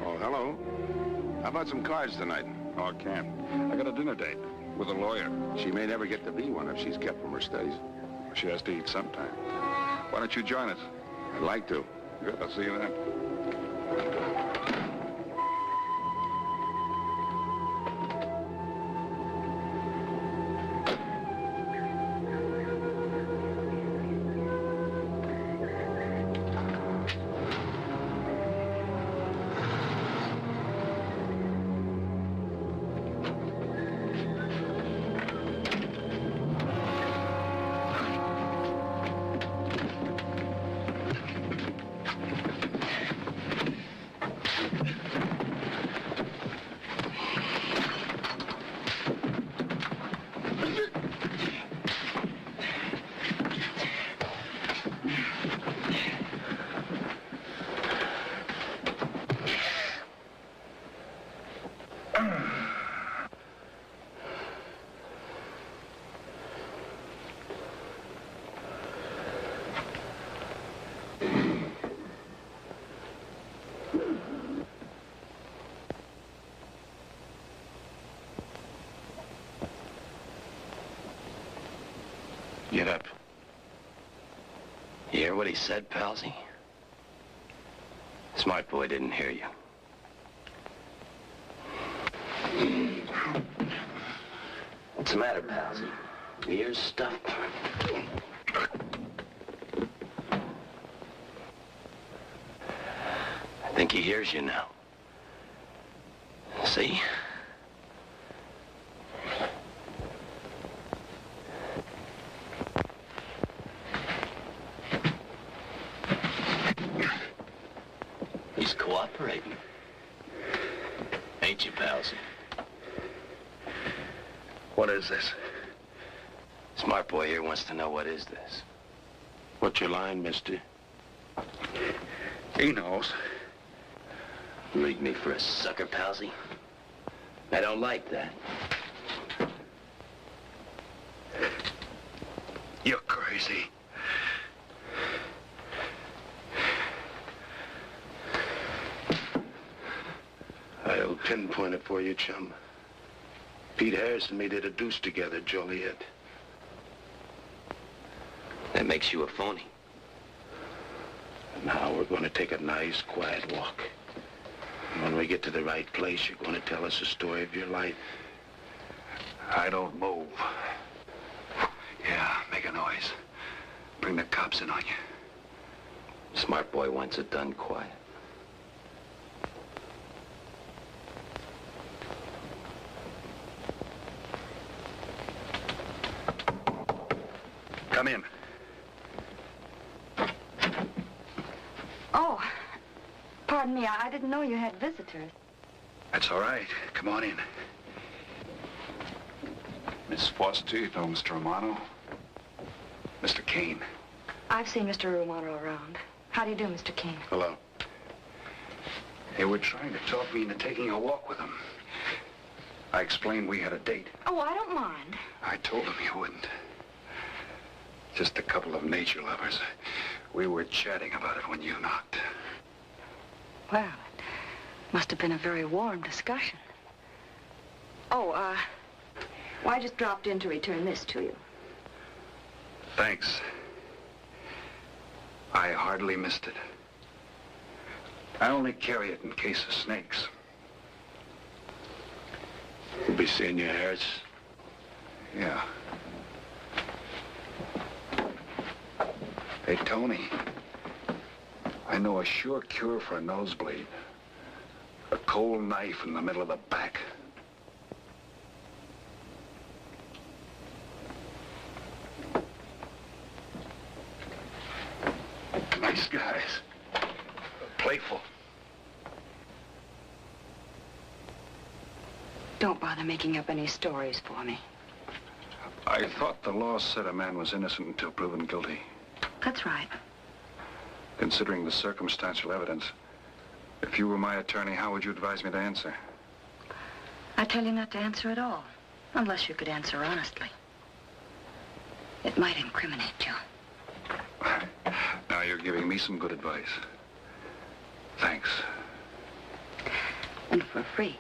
Oh, hello. How about some cards tonight? Oh, I can't. I got a dinner date with a lawyer. She may never get to be one if she's kept from her studies. She has to eat sometime. Why don't you join us? I'd like to. Good, I'll see you then. Get up. You hear what he said, Palsy? Smart boy didn't hear you. What's the matter, Palsy? Your ears stuffed? I think he hears you now. See? He's cooperating. Ain't you, Palsy? What is this? Smart boy here wants to know what is this. What's your line, mister? He knows. Leave me for a sucker, Palsy? I don't like that. You're crazy. I'll pinpoint it for you, chum. Pete Harris and me did a deuce together, Joliet. That makes you a phony. Now we're going to take a nice, quiet walk. When we get to the right place, you're going to tell us the story of your life. I don't move. Yeah, make a noise. Bring the cops in on you. Smart boy wants it done quiet. Come in. Oh, pardon me. I didn't know you had visitors. That's all right. Come on in. Miss Foster, you know Mr. Romano? Mr. Kane. I've seen Mr. Romano around. How do you do, Mr. Kane? Hello. They were trying to talk me into taking a walk with them. I explained we had a date. Oh, I don't mind. I told them you wouldn't. Just a couple of nature lovers. We were chatting about it when you knocked. Well, it must have been a very warm discussion. Oh, well, I just dropped in to return this to you. Thanks. I hardly missed it. I only carry it in case of snakes. We'll be seeing you, Harris. Yeah. Hey, Tony. I know a sure cure for a nosebleed. A cold knife in the middle of the back. Nice guys. Playful. Don't bother making up any stories for me. I thought the law said a man was innocent until proven guilty. That's right. Considering the circumstantial evidence, if you were my attorney, how would you advise me to answer? I tell you not to answer at all, unless you could answer honestly. It might incriminate you. Now you're giving me some good advice. Thanks. And for free.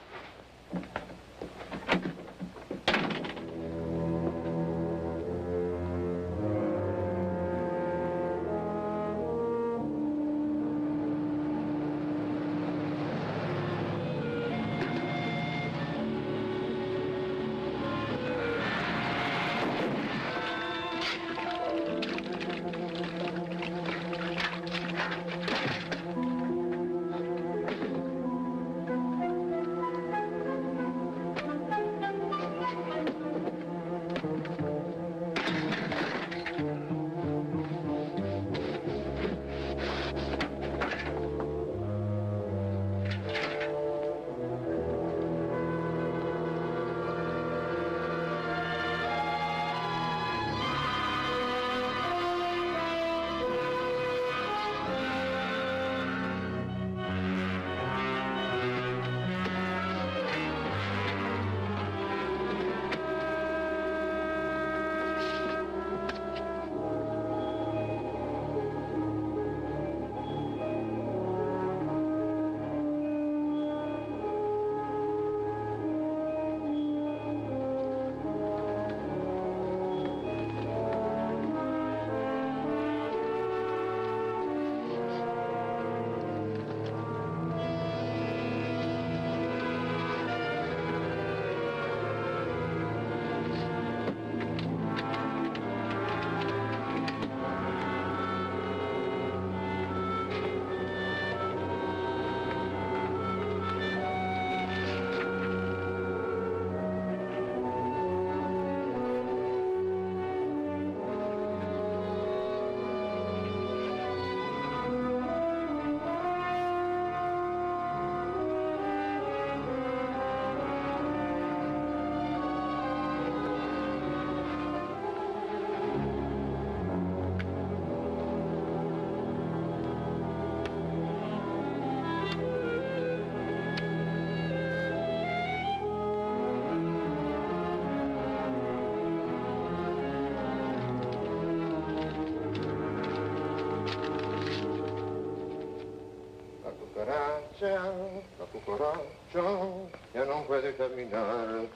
La cucaracha ya no puede caminar.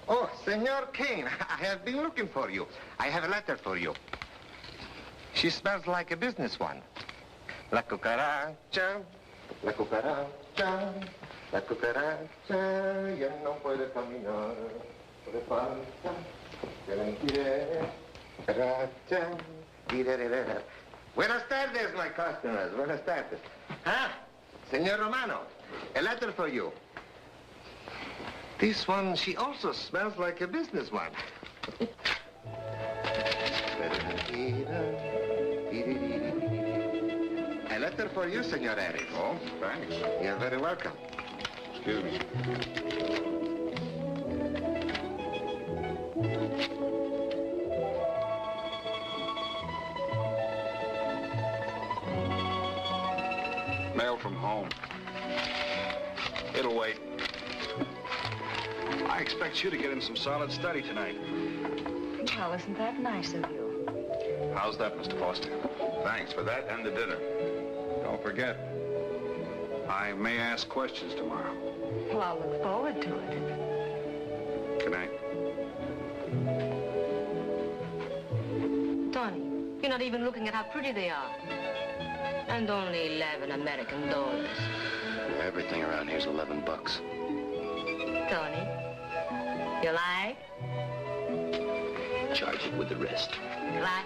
Oh, Senor Kane, I have been looking for you. I have a letter for you. She smells like a business one. La cucaracha, La cucaracha ya no puede caminar. Por falta de mentir. Cucaracha. Buenas tardes, my customers. Buenas tardes. Ah, Senor Romano, a letter for you. This one, she also smells like a businessman. A letter for you, Senor Harris. Oh, thanks. You're very welcome. Excuse me. Mail from home. It'll wait. I expect you to get in some solid study tonight. Well, isn't that nice of you? How's that, Mr. Foster? Thanks for that and the dinner. Don't forget, I may ask questions tomorrow. Well, I'll look forward to it. Good night. Tony, you're not even looking at how pretty they are. And only 11 American dollars. Everything around here's $11. Tony, you like? Charge it with the rest. Like?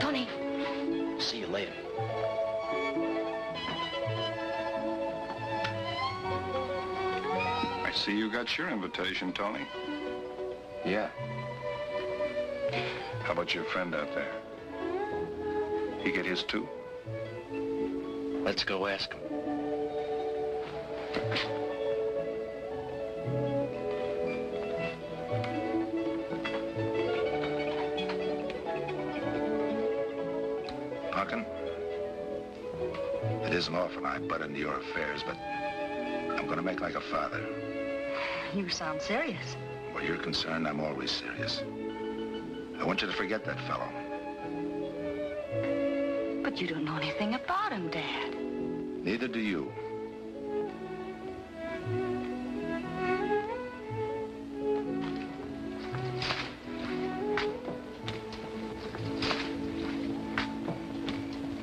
Tony. See you later. I see you got your invitation, Tony. Yeah. How about your friend out there? He get his too? Let's go ask him. Punkin, it isn't often I butt into your affairs, but I'm going to make like a father. You sound serious. Where you're concerned, I'm always serious. I want you to forget that fellow. But you don't know anything about him, Dad. Neither do you.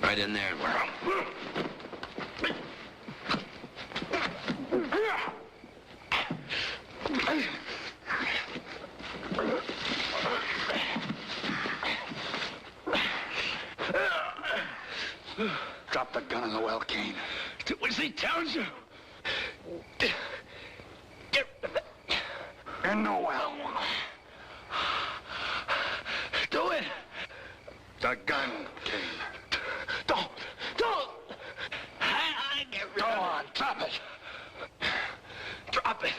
Right in there. Drop the gun in the well, Kane. He tells you. In the well. Do it. The gun, Kane. Don't. I get rid Go of on, drop it. Drop it.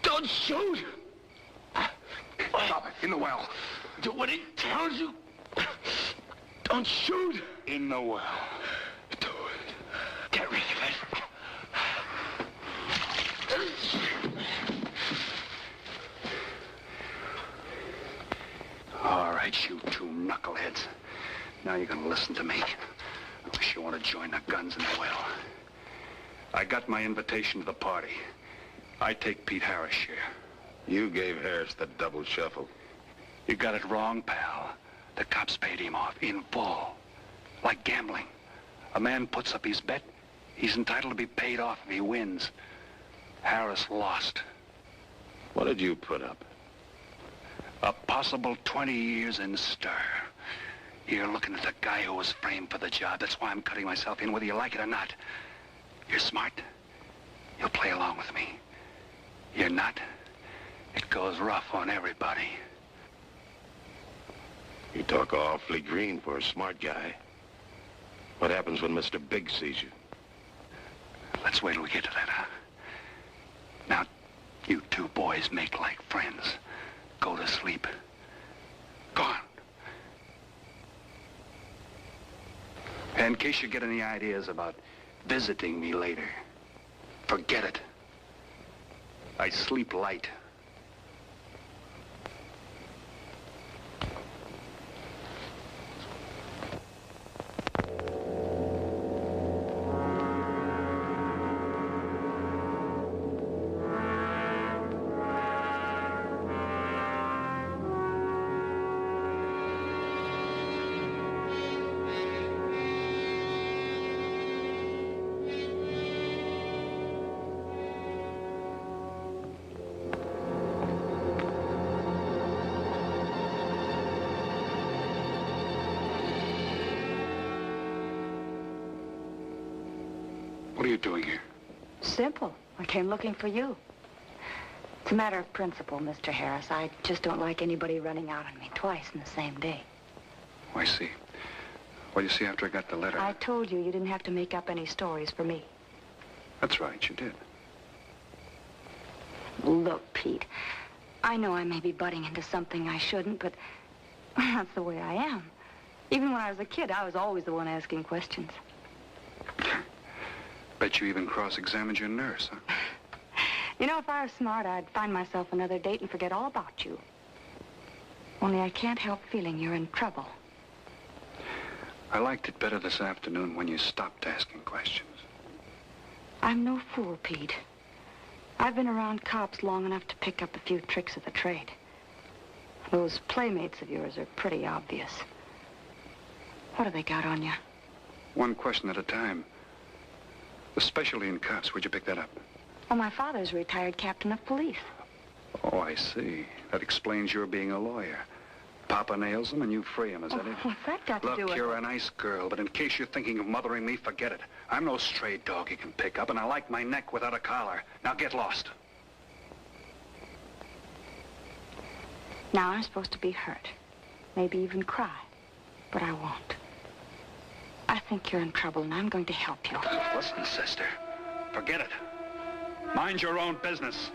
Don't shoot. Drop it, in the well. Do what he tells you. Don't shoot. In the well. Do it. Get rid of it. All right, you two knuckleheads. Now you're gonna listen to me. Unless you want to join the guns in the well. I got my invitation to the party. I take Pete Harris' share. You gave Harris the double shuffle. You got it wrong, pal. The cops paid him off in full. Like gambling. A man puts up his bet, he's entitled to be paid off if he wins. Harris lost. What did you put up? A possible 20 years in stir. You're looking at the guy who was framed for the job. That's why I'm cutting myself in, whether you like it or not. You're smart. You'll play along with me. You're not. It goes rough on everybody. You talk awfully green for a smart guy. What happens when Mr. Big sees you? Let's wait till we get to that, huh? Now, you two boys make like friends. Go to sleep. Go on. And in case you get any ideas about visiting me later, forget it. I sleep light. What are you doing here? Simple. I came looking for you. It's a matter of principle, Mr. Harris. I just don't like anybody running out on me twice in the same day. Oh, I see. Well, you see, after I got the letter... I told you didn't have to make up any stories for me. That's right, you did. Look, Pete, I know I may be butting into something I shouldn't, but that's the way I am. Even when I was a kid, I was always the one asking questions. Bet you even cross-examined your nurse, huh? You know, if I was smart, I'd find myself another date and forget all about you. Only I can't help feeling you're in trouble. I liked it better this afternoon when you stopped asking questions. I'm no fool, Pete. I've been around cops long enough to pick up a few tricks of the trade. Those playmates of yours are pretty obvious. What have they got on you? One question at a time. Especially in cops. Where'd you pick that up? Well, my father's a retired captain of police. Oh, I see. That explains your being a lawyer. Papa nails them and you free him, is that it? What's that got to do with Look, it? you're a nice girl, but in case you're thinking of mothering me, forget it. I'm no stray dog you can pick up, and I like my neck without a collar. Now get lost. Now I'm supposed to be hurt. Maybe even cry. But I won't. I think you're in trouble, and I'm going to help you. Listen, sister. Forget it. Mind your own business.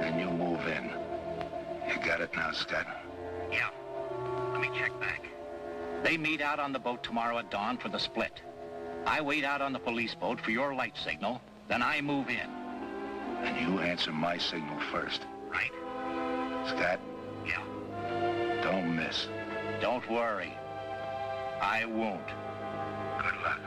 And you move in. You got it now, Scott? Yeah. Let me check back. They meet out on the boat tomorrow at dawn for the split. I wait out on the police boat for your light signal, then I move in. And you answer my signal first. Right. Scott? Yeah. Don't miss. Don't worry. I won't. Good luck.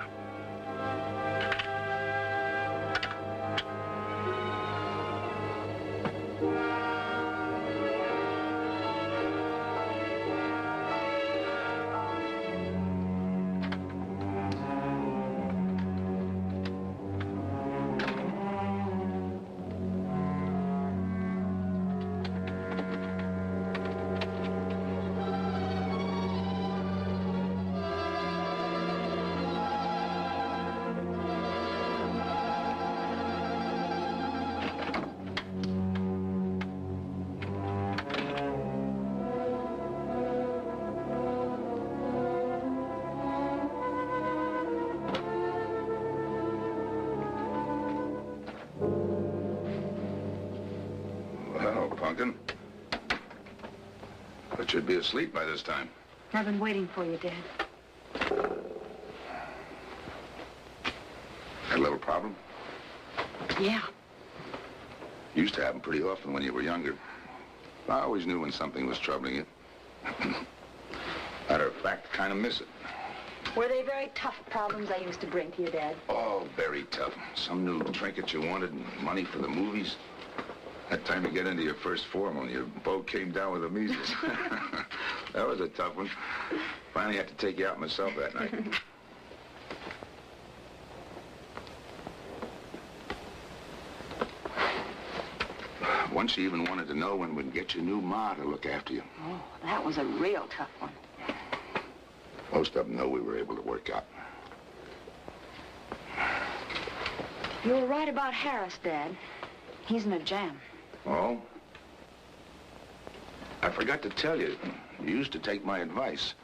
Pumpkin. But you'd be asleep by this time. I've been waiting for you, Dad. Had a little problem? Yeah. Used to happen pretty often when you were younger. I always knew when something was troubling you. Matter of fact, kind of miss it. Were they very tough problems I used to bring to you, Dad? Oh, very tough. Some new trinket you wanted, money for the movies. That time you get into your first form when your boat came down with the measles. That was a tough one. Finally had to take you out myself that night. Once you even wanted to know when we'd get your new ma to look after you. Oh, that was a real tough one. Most of them know we were able to work out. You were right about Harris, Dad. He's in a jam. Oh? I forgot to tell you. You used to take my advice.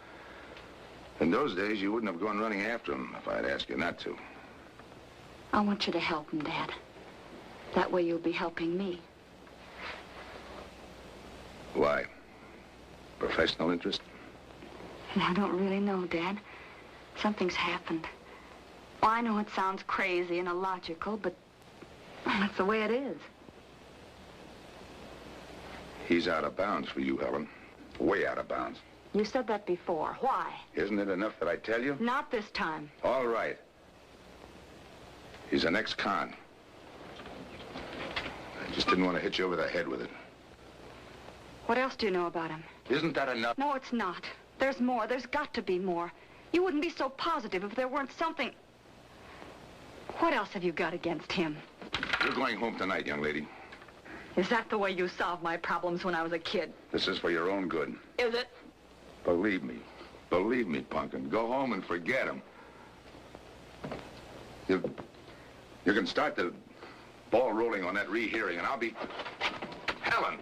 In those days, you wouldn't have gone running after him if I'd asked you not to. I want you to help him, Dad. That way you'll be helping me. Why? Professional interest? I don't really know, Dad. Something's happened. Well, I know it sounds crazy and illogical, but that's the way it is. He's out of bounds for you, Helen. Way out of bounds. You said that before. Why? Isn't it enough that I tell you? Not this time. All right. He's an ex-con. I just didn't want to hit you over the head with it. What else do you know about him? Isn't that enough? No, it's not. There's more. There's got to be more. You wouldn't be so positive if there weren't something... What else have you got against him? You're going home tonight, young lady. Is that the way you solved my problems when I was a kid? This is for your own good. Is it? Believe me. Believe me, Punkin. Go home and forget him. You can start the ball rolling on that rehearing, and I'll be... Helen!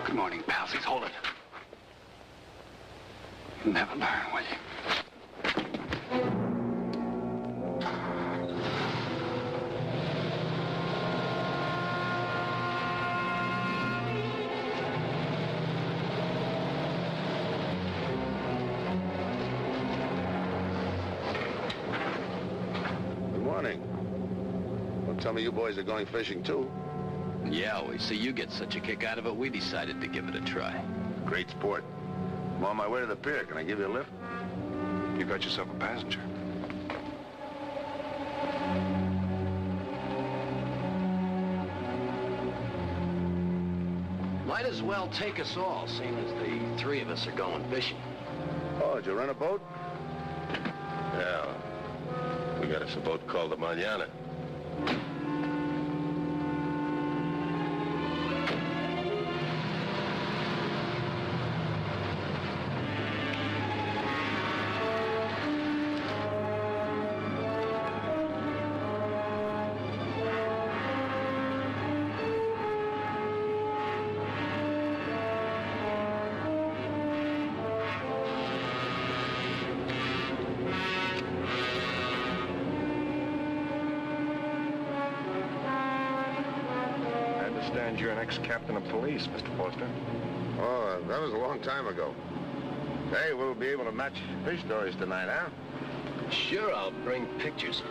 Good morning, palsies. Hold it. You'll never learn, will you? Good morning. Don't tell me you boys are going fishing, too. Yeah, we see you get such a kick out of it, we decided to give it a try. Great sport. I'm on my way to the pier. Can I give you a lift? You got yourself a passenger. Might as well take us all, seeing as the three of us are going fishing. Oh, did you rent a boat? Yeah. We got us a boat called the Manana. You're an ex-captain of police, Mr. Foster. Oh, that was a long time ago. Hey, we'll be able to match fish stories tonight, huh? Sure, I'll bring pictures.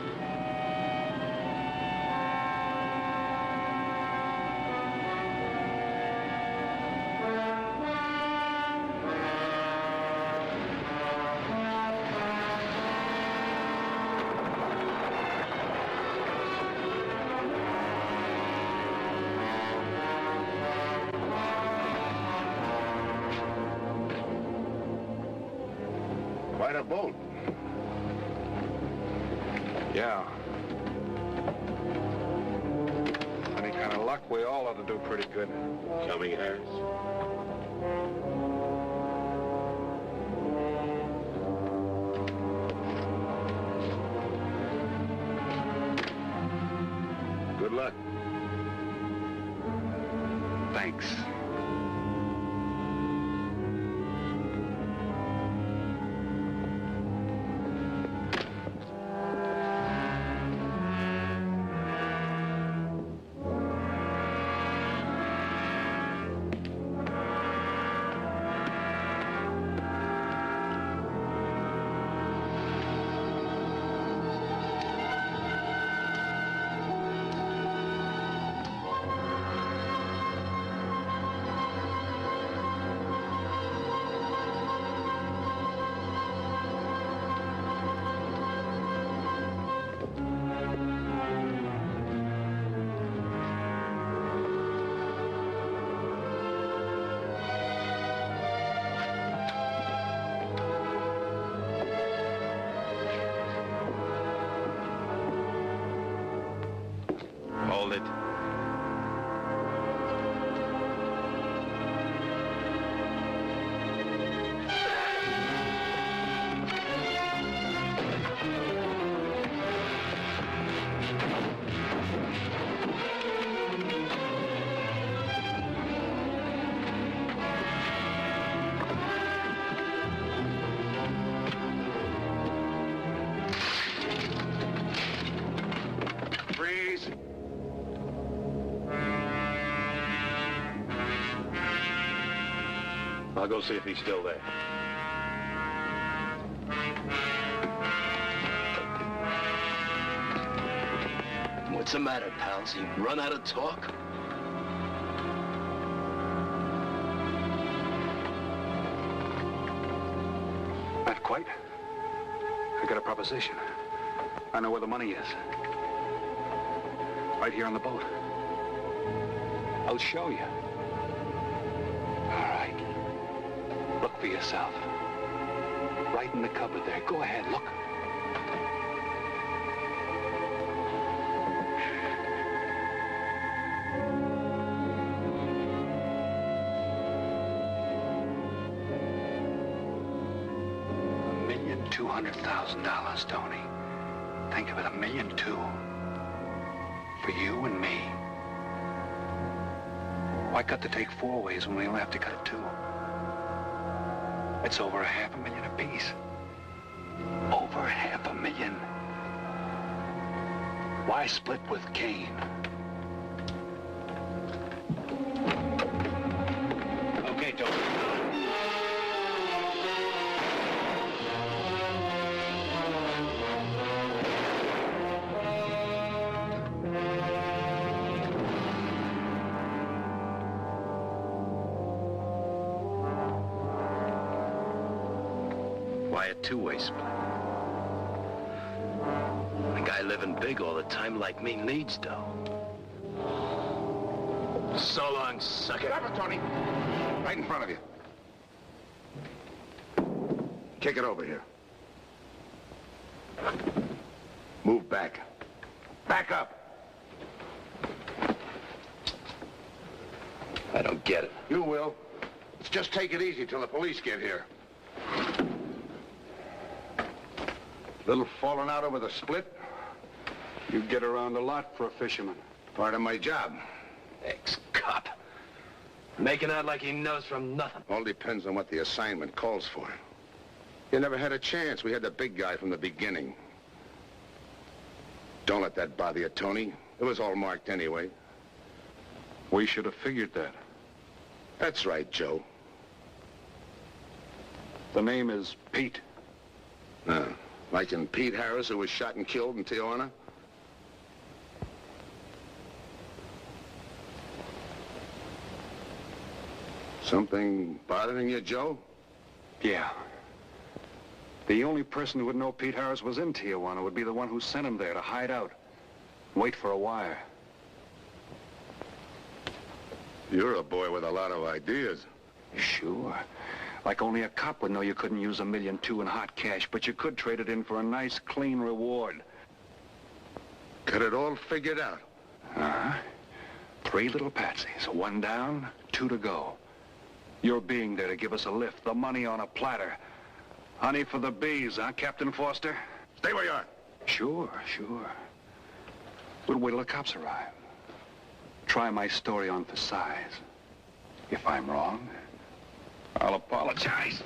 Quite a boat. Yeah. Any kind of luck, we all ought to do pretty good. Coming, Harris? Good luck. Thanks. it. Freeze. I'll go see if he's still there. What's the matter, pals? You run out of talk? Not quite. I got a proposition. I know where the money is. Right here on the boat. I'll show you. All right. Look for yourself. Right in the cupboard there. Go ahead, look. $1,200,000, Tony. Think of it, $1.2 million. For you and me. Why cut the take 4 ways when we only have to cut it 2? It's over $500,000 apiece. Over $500,000. Why split with Kane? Okay, Tony. Why a two-way split? A guy living big all the time like me needs dough. So long, sucker. Stop it, Tony. Right in front of you. Kick it over here. Move back. Back up. I don't get it. You will. Let's just take it easy till the police get here. Little falling out over the split? You get around a lot for a fisherman. Part of my job. Ex-cop. Making out like he knows from nothing. All depends on what the assignment calls for. You never had a chance. We had the big guy from the beginning. Don't let that bother you, Tony. It was all marked anyway. We should have figured that. That's right, Joe. The name is Pete. Like in Pete Harris, who was shot and killed in Tijuana? Something bothering you, Joe? Yeah. The only person who would know Pete Harris was in Tijuana would be the one who sent him there to hide out. Wait for a wire. You're a boy with a lot of ideas. Sure. Like only a cop would know you couldn't use $1.2 million in hot cash, but you could trade it in for a nice, clean reward. Got it all figured out. Uh-huh. 3 little patsies. 1 down, 2 to go. Your being there to give us a lift. The money on a platter. Honey for the bees, huh, Captain Foster? Stay where you are. Sure, sure. We'll wait till the cops arrive. Try my story on for size. If I'm wrong, I'll apologize.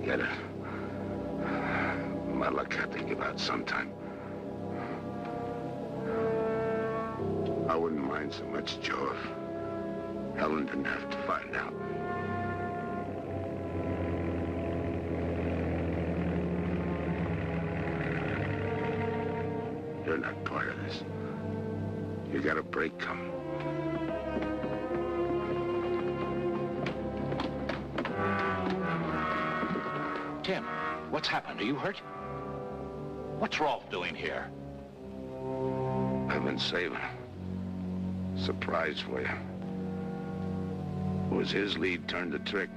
Forget it. My luck had to give out sometime. I wouldn't mind so much, Joe, if Helen didn't have to find out. You're not part of this. You got a break coming. Tim, what's happened? Are you hurt? What's Rolf doing here? I've been saving. Surprise for you. It was his lead turned the trick.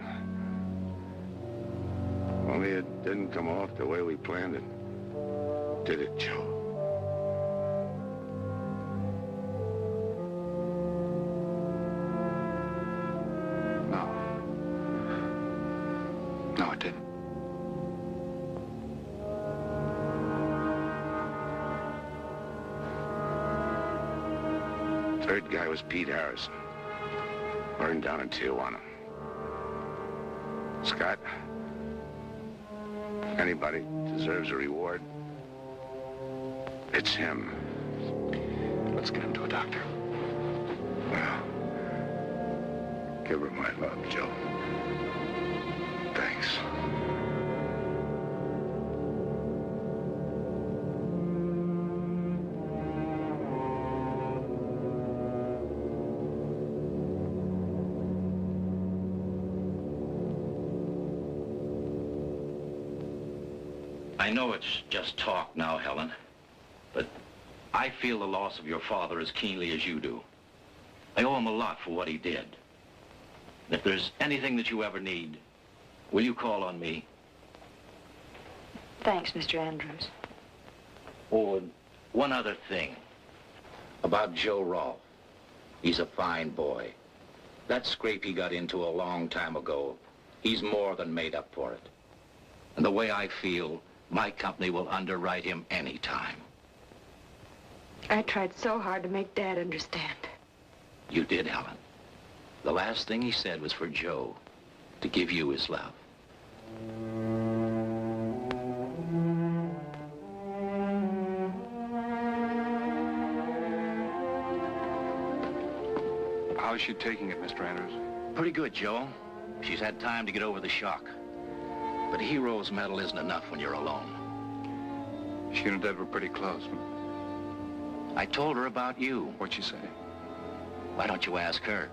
Only it didn't come off the way we planned it. Did it, Joe? No, it didn't. Third guy was Pete Harrison. Burned down in Tijuana. Scott, anybody deserves a reward, it's him. Let's get him to a doctor. Well, give her my love, Joe. Thanks. I know it's just talk now, Helen, but I feel the loss of your father as keenly as you do. I owe him a lot for what he did. And if there's anything that you ever need, will you call on me? Thanks, Mr. Andrews. Oh, and one other thing. About Joe Rolfe. He's a fine boy. That scrape he got into a long time ago, he's more than made up for it. And the way I feel, my company will underwrite him any time. I tried so hard to make Dad understand. You did, Helen. The last thing he said was for Joe to give you his love. How's she taking it, Mr. Andrews? Pretty good, Joe. She's had time to get over the shock. But a hero's medal isn't enough when you're alone. She and Dad were pretty close. I told her about you. What'd she say? Why don't you ask her?